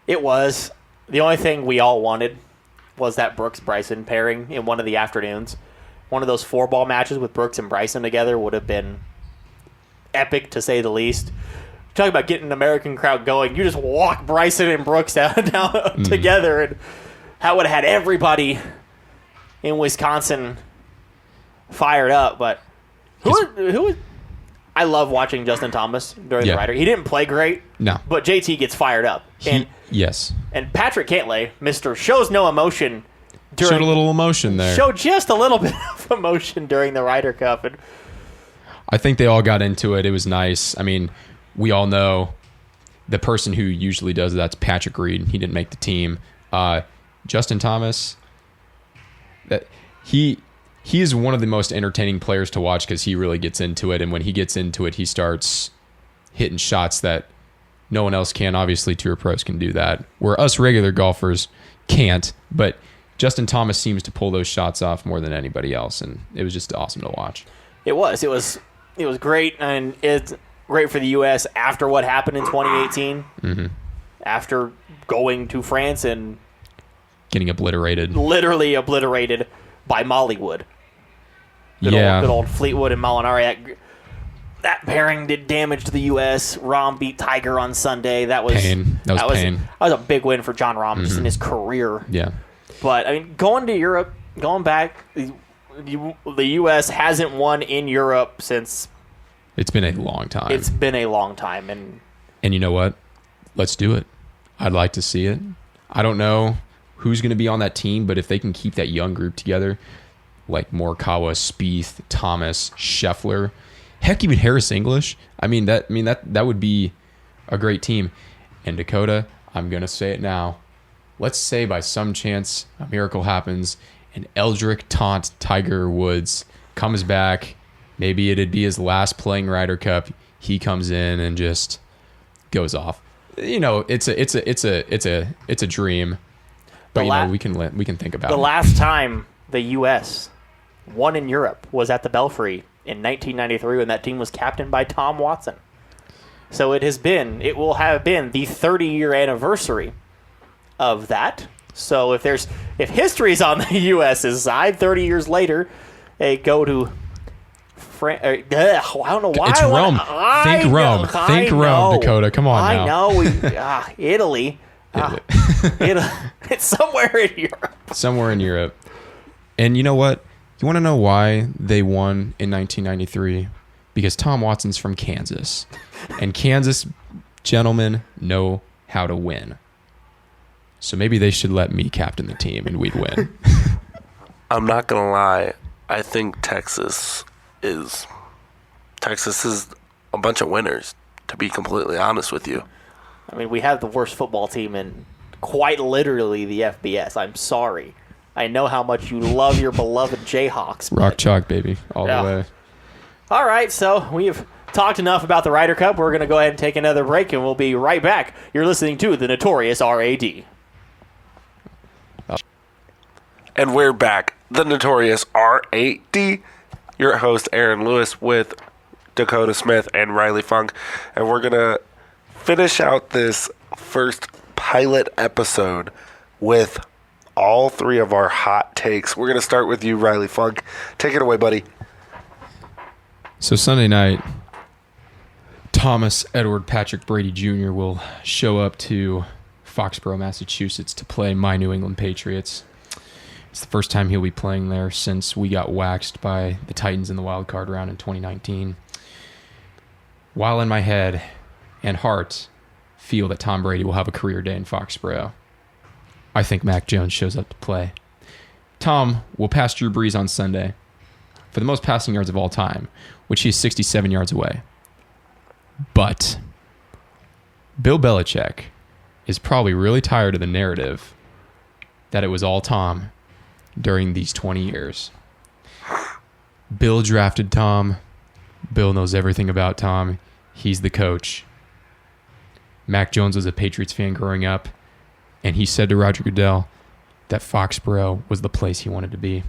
Speaker 2: It was. The only thing we all wanted was that Brooks-Bryson pairing in one of the afternoons. One of those 4-ball matches with Brooks and Bryson together would have been epic, to say the least. Talk about getting an American crowd going. You just walk Bryson and Brooks down together, and that would have had everybody in Wisconsin fired up. But who? I love watching Justin Thomas during the Ryder. He didn't play great,
Speaker 3: no,
Speaker 2: but JT gets fired up.
Speaker 3: Yes.
Speaker 2: And Patrick Cantlay, Mr. Shows No Emotion.
Speaker 3: Showed a little emotion there.
Speaker 2: Showed just a little bit of emotion during the Ryder Cup. And
Speaker 3: I think they all got into it. It was nice. I mean, we all know the person who usually does that's Patrick Reed. He didn't make the team. Justin Thomas, that he is one of the most entertaining players to watch because he really gets into it. And when he gets into it, he starts hitting shots that no one else can. Obviously, tour pros can do that, where us regular golfers can't. But Justin Thomas seems to pull those shots off more than anybody else, and it was just awesome to watch.
Speaker 2: It was great, and it's great for the U.S. after what happened in 2018, after going to France and
Speaker 3: getting
Speaker 2: literally obliterated by Mollywood. Good old Fleetwood and Molinari. That pairing did damage to the U.S. Rahm beat Tiger on Sunday. That was pain. That was a big win for John Rahm just in his career.
Speaker 3: Yeah.
Speaker 2: But, I mean, going to Europe, going back, the U.S. hasn't won in Europe since...
Speaker 3: It's been a long time. And you know what? Let's do it. I'd like to see it. I don't know who's going to be on that team, but if they can keep that young group together, like Morikawa, Spieth, Thomas, Scheffler, heck, even Harris English, that would be a great team. And Dakota, I'm going to say it now. Let's say by some chance a miracle happens and Eldrick Taunt Tiger Woods comes back. Maybe it'd be his last playing Ryder Cup. He comes in and just goes off. You know, it's a dream. But we can think about it.
Speaker 2: The last time the U.S. won in Europe was at the Belfry in 1993 when that team was captained by Tom Watson. So it will have been the 30-year anniversary of that. So if history's on the U.S.'s side, 30 years later, they go to I don't know why.
Speaker 3: It's Rome. Think Rome, Dakota. Come on now.
Speaker 2: I know. Italy. It's somewhere in Europe.
Speaker 3: Somewhere in Europe. And you know what? You want to know why they won in 1993? Because Tom Watson's from Kansas. And Kansas gentlemen know how to win. So maybe they should let me captain the team and we'd win.
Speaker 1: I'm not going to lie. I think Texas is a bunch of winners, to be completely honest with you.
Speaker 2: I mean, we have the worst football team in quite literally the FBS. I'm sorry. I know how much you love your beloved Jayhawks.
Speaker 3: Rock chalk, baby, all the way.
Speaker 2: All right, so we've talked enough about the Ryder Cup. We're going to go ahead and take another break, and we'll be right back. You're listening to the Notorious R.A.D.
Speaker 1: And we're back. The Notorious R.A.D. Your host, Aaron Lewis, with Dakota Smith and Riley Funk. And we're going to finish out this first pilot episode with all three of our hot takes. We're going to start with you, Riley Funk. Take it away, buddy.
Speaker 3: So Sunday night, Thomas Edward Patrick Brady Jr. will show up to Foxborough, Massachusetts to play my New England Patriots. It's the first time he'll be playing there since we got waxed by the Titans in the wild card round in 2019. While in my head and heart feel that Tom Brady will have a career day in Foxborough, I think Mac Jones shows up to play. Tom will pass Drew Brees on Sunday for the most passing yards of all time, which he's 67 yards away. But Bill Belichick is probably really tired of the narrative that it was all Tom during these 20 years. Bill drafted Tom. Bill knows everything about Tom. He's the coach. Mac Jones was a Patriots fan growing up, and he said to Roger Goodell that Foxborough was the place he wanted to be.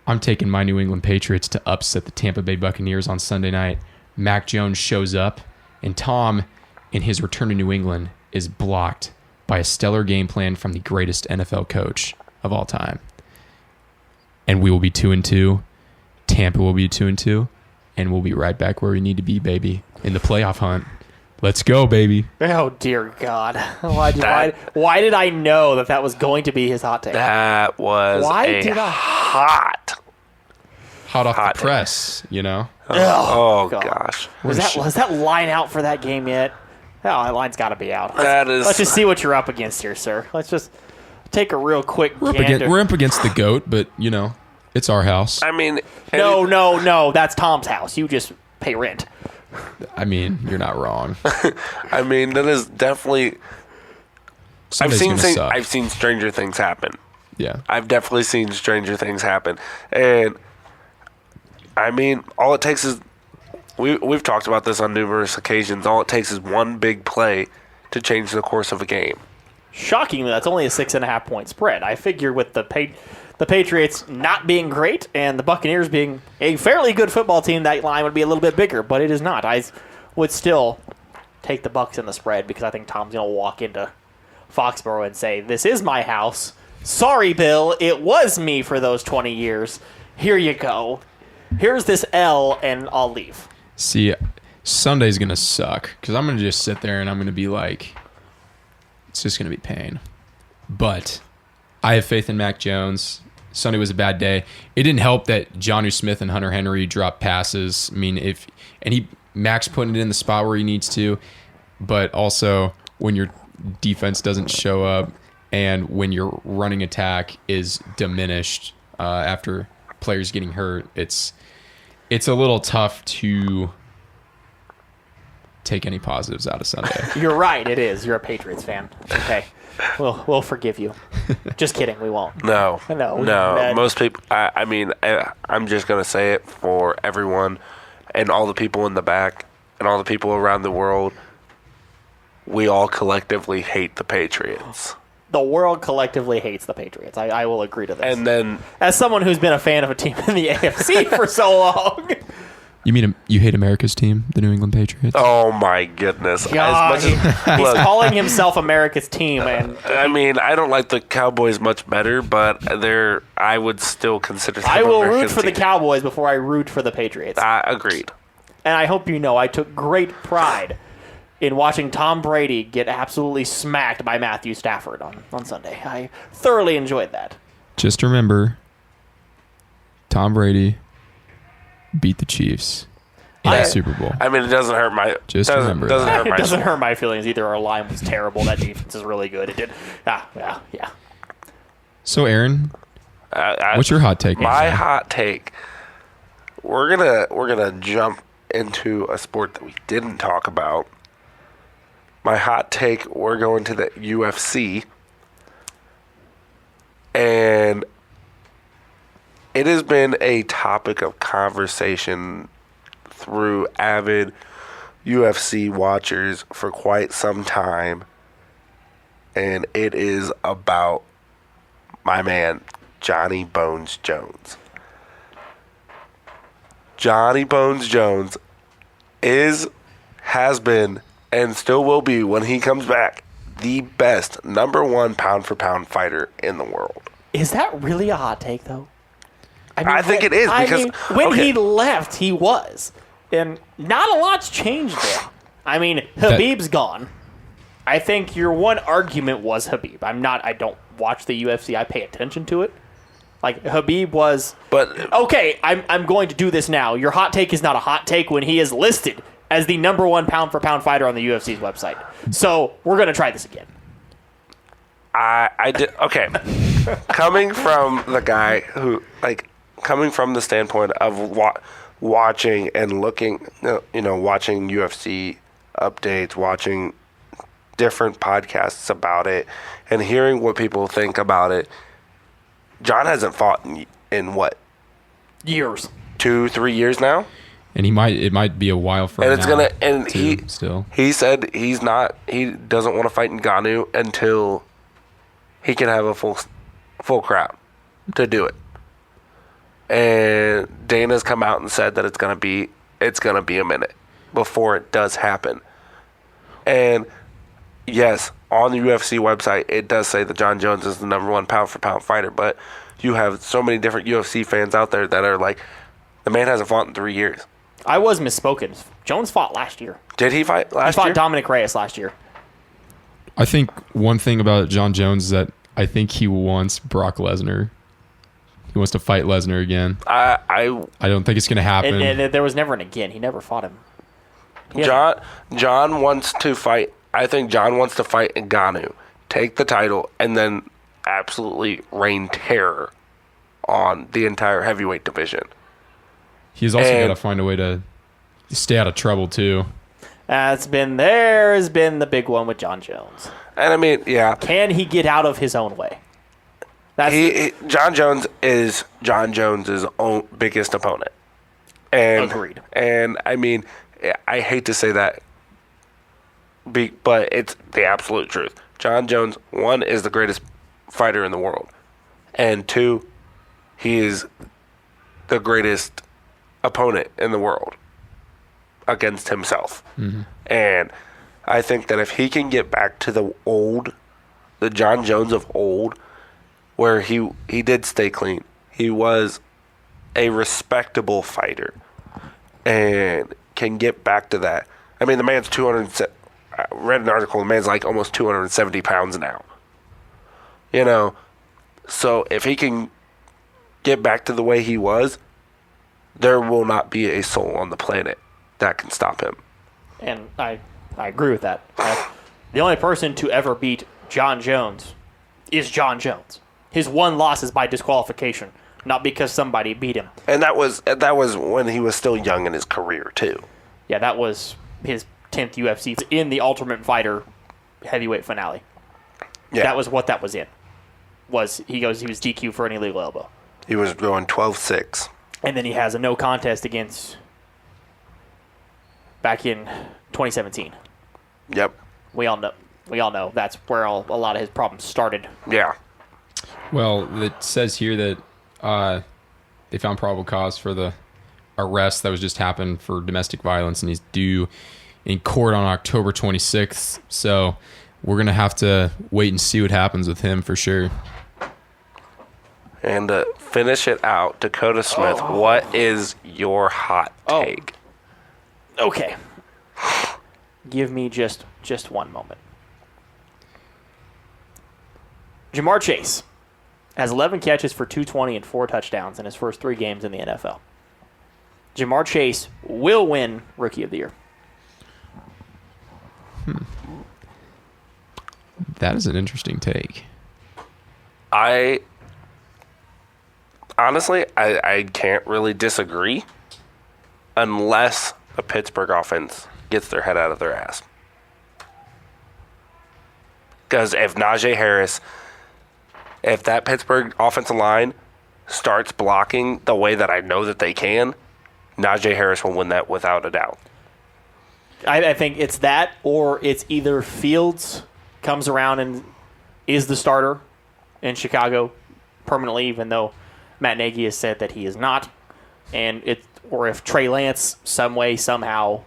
Speaker 3: I'm taking my New England Patriots to upset the Tampa Bay Buccaneers on Sunday night. Mac Jones shows up, and Tom, in his return to New England, is blocked by a stellar game plan from the greatest NFL coach of all time. And we will be 2-2. Tampa will be 2-2. And we'll be right back where we need to be, baby, in the playoff hunt. Let's go, baby.
Speaker 2: Oh, dear God. Why did I know that was going to be his hot take?
Speaker 1: That was hot
Speaker 3: off the
Speaker 1: take.
Speaker 3: press, you know?
Speaker 1: Oh
Speaker 2: God.
Speaker 1: gosh.
Speaker 2: Was that line out for that game yet? Oh, that line's got to be out. Let's just see what you're up against here, sir. Let's just take a real quick gander.
Speaker 3: We're up against the GOAT, but, you know, it's our house.
Speaker 1: I mean...
Speaker 2: No. That's Tom's house. You just pay rent.
Speaker 3: I mean, you're not wrong.
Speaker 1: I mean, that is definitely...
Speaker 3: Sunday's
Speaker 1: I've seen stranger things happen.
Speaker 3: Yeah.
Speaker 1: I've definitely seen stranger things happen. And, I mean, all it takes is... We've talked about this on numerous occasions. All it takes is one big play to change the course of a game.
Speaker 2: Shockingly, that's only a 6.5 point spread. I figure with the Patriots not being great and the Buccaneers being a fairly good football team, that line would be a little bit bigger, but it is not. I would still take the Bucs in the spread because I think Tom's going to walk into Foxborough and say, "This is my house. Sorry, Bill, it was me for those 20 years. Here you go. Here's this L, and I'll leave."
Speaker 3: See, Sunday's going to suck because I'm going to just sit there and I'm going to be like, it's just going to be pain. But I have faith in Mac Jones. Sunday was a bad day. It didn't help that Jonnu Smith and Hunter Henry dropped passes. I mean, Mac's putting it in the spot where he needs to, but also when your defense doesn't show up and when your running attack is diminished after players getting hurt, it's a little tough to take any positives out of Sunday.
Speaker 2: You're right, it is. You're a Patriots fan. Okay. We'll forgive you. Just kidding, we won't.
Speaker 1: No.
Speaker 2: No.
Speaker 1: Most people, I'm just going to say it for everyone and all the people in the back and all the people around the world. We all collectively hate the Patriots.
Speaker 2: The world collectively hates the Patriots. I will agree to this.
Speaker 1: And then...
Speaker 2: as someone who's been a fan of a team in the AFC for so long...
Speaker 3: You mean you hate America's team, the New England Patriots?
Speaker 1: Oh, my goodness.
Speaker 2: God, he's calling himself America's team. And
Speaker 1: I mean, I don't like the Cowboys much better, but I would still consider them
Speaker 2: I will
Speaker 1: American
Speaker 2: root for
Speaker 1: team.
Speaker 2: the Cowboys before I root for the Patriots.
Speaker 1: Agreed.
Speaker 2: And I hope you know I took great pride in watching Tom Brady get absolutely smacked by Matthew Stafford on Sunday. I thoroughly enjoyed that.
Speaker 3: Just remember, Tom Brady beat the Chiefs in the Super Bowl.
Speaker 1: I mean, it doesn't hurt my...
Speaker 3: Remember that.
Speaker 2: It doesn't hurt my feelings either. Our line was terrible. That defense is really good. It did. Yeah.
Speaker 3: So, Aaron, what's your hot take?
Speaker 1: My hot take. We're gonna jump into a sport that we didn't talk about. My hot take. We're going to the UFC, and it has been a topic of conversation through avid UFC watchers for quite some time, and it is about my man, Johnny Bones Jones. Johnny Bones Jones has been, and still will be when he comes back, the best #1 pound-for-pound fighter in the world.
Speaker 2: Is that really a hot take, though?
Speaker 1: I think it is because
Speaker 2: when he left, he was. And not a lot's changed there. I mean, Habib's gone. I think your one argument was Habib. I don't watch the UFC. I pay attention to it. Like, Habib was...
Speaker 1: But
Speaker 2: okay, I'm going to do this now. Your hot take is not a hot take when he is listed as the #1 pound-for-pound fighter on the UFC's website. So, we're going to try this again.
Speaker 1: I did... Okay. Coming from the guy who... coming from the standpoint of watching and looking... watching UFC updates, watching different podcasts about it, and hearing what people think about it... John hasn't fought in what?
Speaker 2: Years.
Speaker 1: 2-3 years now?
Speaker 3: And it might be a while for him.
Speaker 1: And he said he doesn't want to fight Ngannou until he can have a full crowd to do it. And Dana's come out and said that it's gonna be a minute before it does happen. And yes, on the UFC website, it does say that John Jones is the #1 pound-for-pound fighter, but you have so many different UFC fans out there that are like, the man hasn't fought in 3 years.
Speaker 2: I was misspoken. Jones fought last year.
Speaker 1: Did he fight last year?
Speaker 2: He fought Dominic Reyes last year.
Speaker 3: I think one thing about John Jones is that I think he wants Brock Lesnar. He wants to fight Lesnar again. I don't think it's going to happen.
Speaker 2: And there was never an again. He never fought him.
Speaker 1: John wants to fight. I think John wants to fight Ngannou, take the title, and then absolutely rain terror on the entire heavyweight division.
Speaker 3: He's also got to find a way to stay out of trouble, too.
Speaker 2: There has been the big one with John Jones.
Speaker 1: And I mean, yeah.
Speaker 2: Can he get out of his own way?
Speaker 1: John Jones is John Jones's own biggest opponent. And,
Speaker 2: agreed.
Speaker 1: And I mean, I hate to say that, but it's the absolute truth. John Jones, 1, is the greatest fighter in the world. And 2, he is the greatest opponent in the world against himself. Mm-hmm. And I think that if he can get back to the John Jones of old, where he did stay clean, he was a respectable fighter, and can get back to that. I mean, the man's 200. I read an article. The man's like almost 270 pounds now. So if he can get back to the way he was, there will not be a soul on the planet that can stop him.
Speaker 2: And I agree with that. The only person to ever beat John Jones is John Jones. His one loss is by disqualification, not because somebody beat him.
Speaker 1: And that was when he was still young in his career too.
Speaker 2: Yeah, that was his 10th UFC in the Ultimate Fighter heavyweight finale. Yeah. That was what that was in. He was DQ for an illegal elbow.
Speaker 1: He was going 12-6.
Speaker 2: And then he has a no contest against back in 2017.
Speaker 1: Yep.
Speaker 2: We all know that's where a lot of his problems started.
Speaker 1: Yeah.
Speaker 3: Well, it says here that they found probable cause for the arrest that was just happened for domestic violence, and he's due in court on October 26th. So we're going to have to wait and see what happens with him for sure.
Speaker 1: And to finish it out, Dakota Smith, what is your hot take?
Speaker 2: Okay. Give me just one moment. Jamar Chase has 11 catches for 220 and 4 touchdowns in his first 3 games in the NFL. Jamar Chase will win Rookie of the Year.
Speaker 3: That is an interesting take.
Speaker 1: Honestly, I can't really disagree unless a Pittsburgh offense gets their head out of their ass. Because if Najee Harris, if that Pittsburgh offensive line starts blocking the way that I know that they can, Najee Harris will win that without a doubt.
Speaker 2: I think it's that, or it's either Fields comes around and is the starter in Chicago, permanently, even though Matt Nagy has said that he is not. Or if Trey Lance some way, somehow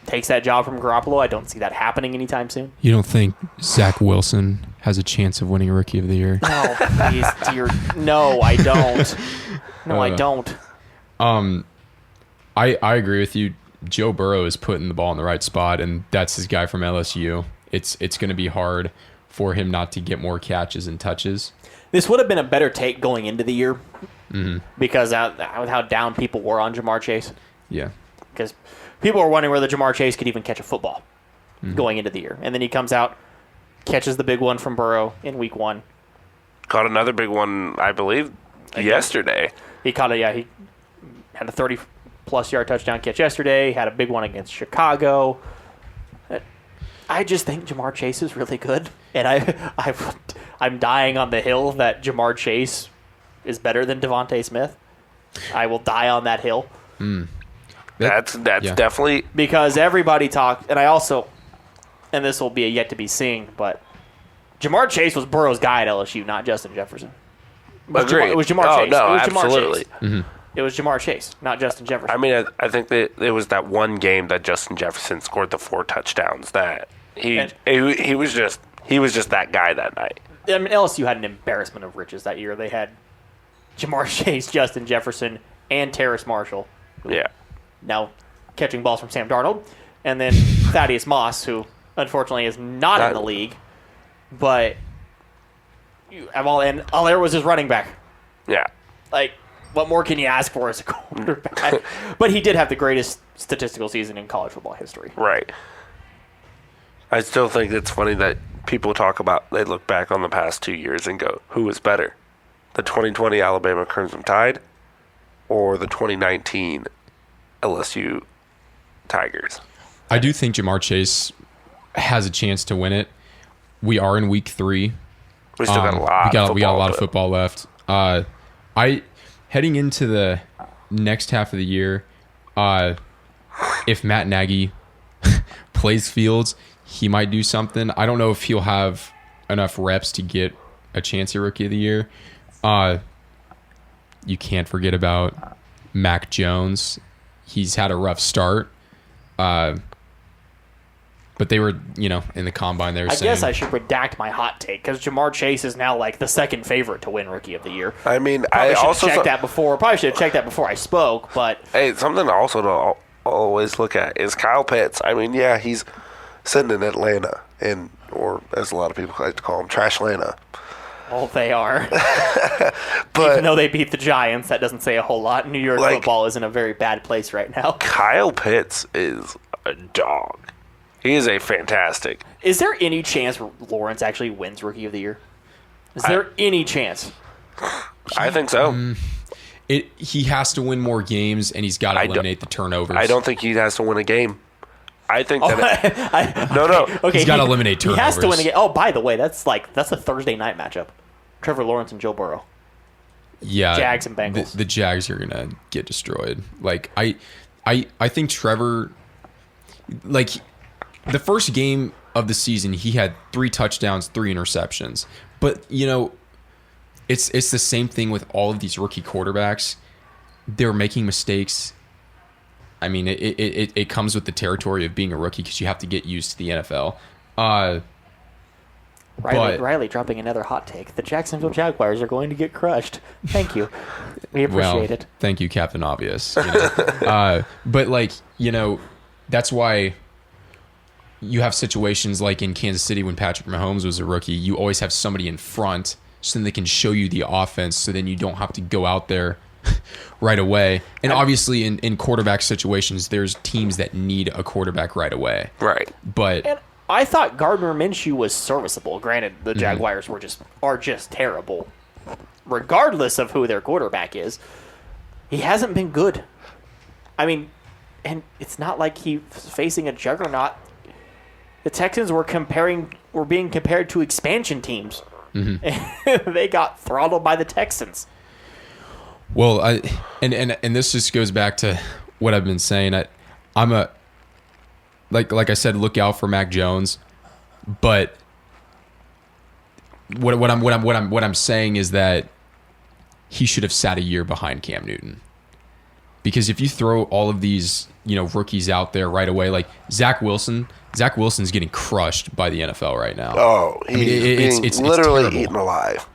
Speaker 2: takes that job from Garoppolo, I don't see that happening anytime soon.
Speaker 3: You don't think Zach Wilson has a chance of winning Rookie of the Year?
Speaker 2: No, please, dear. No, I don't. No, I don't.
Speaker 3: I agree with you. Joe Burrow is putting the ball in the right spot, and that's his guy from LSU. It's going to be hard for him not to get more catches and touches.
Speaker 2: This would have been a better take going into the year because with how down people were on Jamar Chase.
Speaker 3: Yeah.
Speaker 2: Because people were wondering whether Jamar Chase could even catch a football going into the year. And then he comes out, catches the big one from Burrow in week 1.
Speaker 1: Caught another big one, I believe, yesterday.
Speaker 2: He caught he had a 30-plus yard touchdown catch yesterday. Had a big one against Chicago. I just think Jamar Chase is really good, and I'm dying on the hill that Jamar Chase is better than Devontae Smith. I will die on that hill.
Speaker 1: That's definitely
Speaker 2: because everybody talked, and this will be a yet to be seen, but Jamar Chase was Burrow's guy at LSU, not Justin Jefferson. It was Jamar Chase.
Speaker 1: No,
Speaker 2: it was
Speaker 1: absolutely.
Speaker 2: Jamar Chase. It was Jamar Chase, not Justin Jefferson.
Speaker 1: I mean, I think that it was that one game that Justin Jefferson scored the 4 touchdowns. That he was just that guy that night.
Speaker 2: I mean, LSU had an embarrassment of riches that year. They had Jamar Chase, Justin Jefferson, and Terrace Marshall.
Speaker 1: Yeah.
Speaker 2: Now catching balls from Sam Darnold, and then Thaddeus Moss, who unfortunately is not in the league, but all there was his running back.
Speaker 1: Yeah.
Speaker 2: Like, what more can you ask for as a quarterback? But he did have the greatest statistical season in college football history.
Speaker 1: Right. I still think it's funny that people talk about, they look back on the past 2 years and go, who was better? The 2020 Alabama Crimson Tide or the 2019 LSU Tigers?
Speaker 3: I do think Jamar Chase has a chance to win it. We are in week 3.
Speaker 1: We still got a lot.
Speaker 3: We got a lot of football left. Heading into the next half of the year, if Matt Nagy plays Fields, he might do something. I don't know if he'll have enough reps to get a chance at Rookie of the Year. You can't forget about Mac Jones. He's had a rough start. But they were, in the combine,
Speaker 2: I guess I should redact my hot take because Jamar Chase is now like the second favorite to win Rookie of the Year.
Speaker 1: I mean,
Speaker 2: Probably should have checked that before I spoke, but
Speaker 1: hey, something also to always look at is Kyle Pitts. I mean, yeah, he's sitting in Atlanta, or as a lot of people like to call him, Trash Atlanta.
Speaker 2: Oh, they are.
Speaker 1: But
Speaker 2: even though they beat the Giants, that doesn't say a whole lot. New York football is in a very bad place right now.
Speaker 1: Kyle Pitts is a dog. He is a fantastic.
Speaker 2: Is there any chance Lawrence actually wins Rookie of the Year? Is there any chance?
Speaker 1: I think so.
Speaker 3: He has to win more games, and he's got to eliminate the turnovers.
Speaker 1: I don't think he has to win a game. I think that no.
Speaker 2: Okay,
Speaker 3: he's got to eliminate turnovers.
Speaker 2: He has to win a game. Oh, by the way, that's a Thursday night matchup. Trevor Lawrence and Joe Burrow.
Speaker 3: Yeah,
Speaker 2: Jags and Bengals.
Speaker 3: The Jags are gonna get destroyed. Like I think Trevor, like the first game of the season, he had 3 touchdowns, 3 interceptions. But it's the same thing with all of these rookie quarterbacks. They're making mistakes. I mean, it comes with the territory of being a rookie because you have to get used to the NFL.
Speaker 2: Riley dropping another hot take. The Jacksonville Jaguars are going to get crushed. Thank you. We appreciate it.
Speaker 3: Thank you, Captain Obvious. But that's why you have situations like in Kansas City when Patrick Mahomes was a rookie. You always have somebody in front so then they can show you the offense so then you don't have to go out there right away. And obviously in quarterback situations, there's teams that need a quarterback right away.
Speaker 1: Right.
Speaker 2: And I thought Gardner Minshew was serviceable. Granted, the Jaguars are just terrible. Regardless of who their quarterback is, he hasn't been good. I mean, and it's not like he's facing a juggernaut. The Texans were being compared to expansion teams. Mm-hmm. They got throttled by the Texans.
Speaker 3: Well, and this just goes back to what I've been saying. I'm like I said, look out for Mac Jones, but what I'm saying is that he should have sat a year behind Cam Newton. Because if you throw all of these, rookies out there right away, like Zach Wilson's getting crushed by the NFL right now.
Speaker 1: Oh, it's literally
Speaker 3: terrible.
Speaker 1: eaten alive.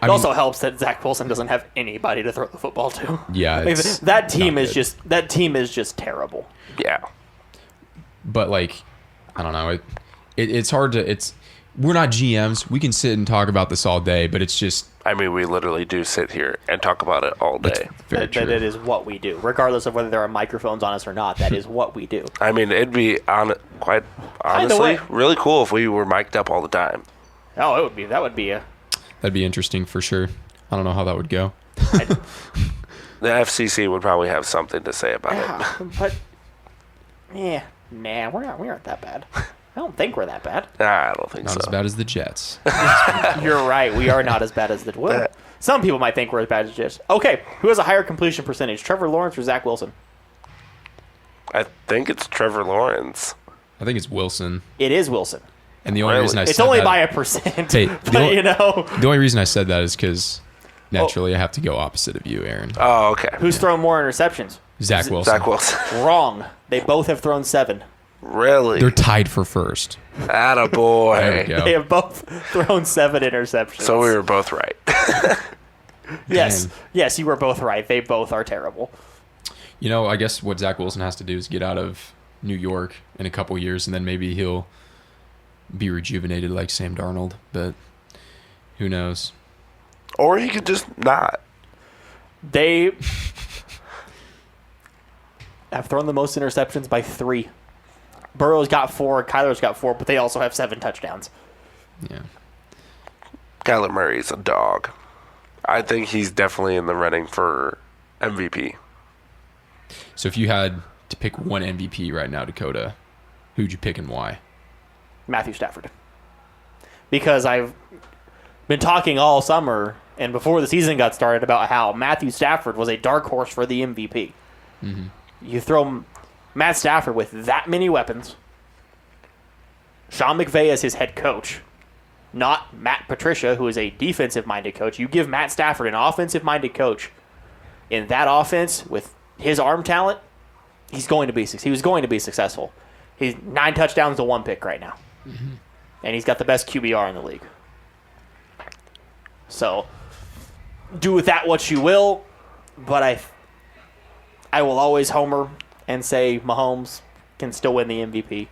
Speaker 2: It also helps that Zach Wilson doesn't have anybody to throw the football to.
Speaker 3: Yeah,
Speaker 2: Like, that team is
Speaker 3: good.
Speaker 2: just terrible.
Speaker 1: Yeah.
Speaker 3: But I don't know. It's hard to. We're not GMs. We can sit and talk about this all day, but it's just.
Speaker 1: I mean, we literally do sit here and talk about it all day.
Speaker 3: Very
Speaker 2: That
Speaker 3: true.
Speaker 2: it is what we do, regardless of whether there are microphones on us or not. That is what we do.
Speaker 1: I mean, it'd be quite honestly
Speaker 2: way.
Speaker 1: really cool if we were mic'd up all the time.
Speaker 2: Oh, that would be a.
Speaker 3: That'd be interesting for sure. I don't know how that would go.
Speaker 1: The FCC would probably have something to say about it.
Speaker 2: But nah, we aren't that bad. I don't think we're that bad.
Speaker 1: I don't think
Speaker 3: Not
Speaker 1: so.
Speaker 3: as bad as the Jets.
Speaker 2: You're right. We are not as bad as the. Well, some people might think we're as bad as Jets. Okay, who has a higher completion percentage, Trevor Lawrence or Zach Wilson?
Speaker 1: I think it's Trevor Lawrence.
Speaker 3: I think it's Wilson.
Speaker 2: It is Wilson.
Speaker 3: And the only
Speaker 1: Really?
Speaker 3: reason I
Speaker 2: It's
Speaker 3: said
Speaker 2: only
Speaker 3: that,
Speaker 2: by a percent.
Speaker 3: Hey,
Speaker 2: but
Speaker 3: the only reason I said that is because naturally I have to go opposite of you, Aaron.
Speaker 1: Oh, okay.
Speaker 2: who's thrown more interceptions?
Speaker 3: Zach Wilson.
Speaker 1: Zach Wilson.
Speaker 2: Wrong. They both have thrown 7.
Speaker 1: Really?
Speaker 3: They're tied for first.
Speaker 1: Attaboy.
Speaker 3: There we go.
Speaker 2: They have both thrown 7 interceptions.
Speaker 1: So we were both right.
Speaker 2: Yes.
Speaker 3: Man.
Speaker 2: Yes, you were both right. They both are terrible.
Speaker 3: I guess what Zach Wilson has to do is get out of New York in a couple years, and then maybe he'll be rejuvenated like Sam Darnold. But who knows?
Speaker 1: Or he could just not.
Speaker 2: They have thrown the most interceptions by 3. Burrow's got 4, Kyler's got 4, but they also have 7 touchdowns.
Speaker 3: Yeah.
Speaker 1: Kyler Murray's a dog. I think he's definitely in the running for MVP.
Speaker 3: So if you had to pick one MVP right now, Dakota, who'd you pick and why?
Speaker 2: Matthew Stafford. Because I've been talking all summer and before the season got started about how Matthew Stafford was a dark horse for the MVP.
Speaker 3: Mm-hmm.
Speaker 2: You throw Matt Stafford with that many weapons, Sean McVay as his head coach, not Matt Patricia, who is a defensive-minded coach. You give Matt Stafford an offensive-minded coach in that offense with his arm talent, he was going to be successful. He's 9 touchdowns to 1 pick right now.
Speaker 3: Mm-hmm.
Speaker 2: And he's got the best QBR in the league. So, do with that what you will, but I will always homer and say Mahomes can still win the MVP.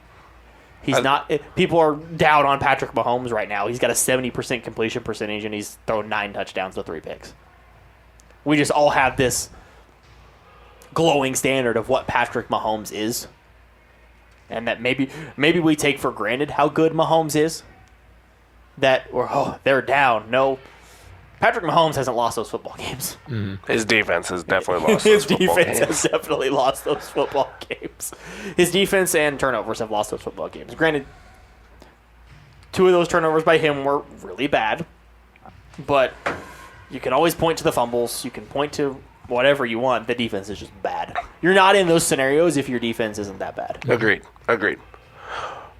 Speaker 2: People are down on Patrick Mahomes right now. He's got a 70% completion percentage, and he's thrown 9 touchdowns to 3 picks. We just all have this glowing standard of what Patrick Mahomes is, and that maybe we take for granted how good Mahomes is. They're down. No, Patrick Mahomes hasn't lost those football games.
Speaker 3: Mm-hmm.
Speaker 1: His defense has definitely lost
Speaker 2: His
Speaker 1: those football
Speaker 2: defense
Speaker 1: games.
Speaker 2: has definitely lost those football games. His defense and turnovers have lost those football games. Granted, 2 of those turnovers by him were really bad, but you can always point to the fumbles. You can point to whatever you want. The defense is just bad. You're not in those scenarios if your defense isn't that bad.
Speaker 1: Agreed.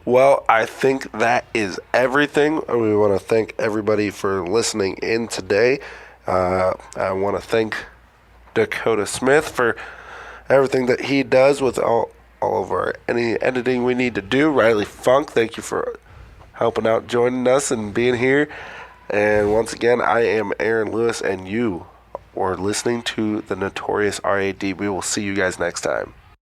Speaker 1: Well, I think that is everything. We want to thank everybody for listening in today. I want to thank Dakota Smith for everything that he does with all of any editing we need to do. Riley Funk, thank you for helping out, joining us, and being here. And once again, I am Aaron Lewis, and you are listening to the Notorious R.A.D. We will see you guys next time.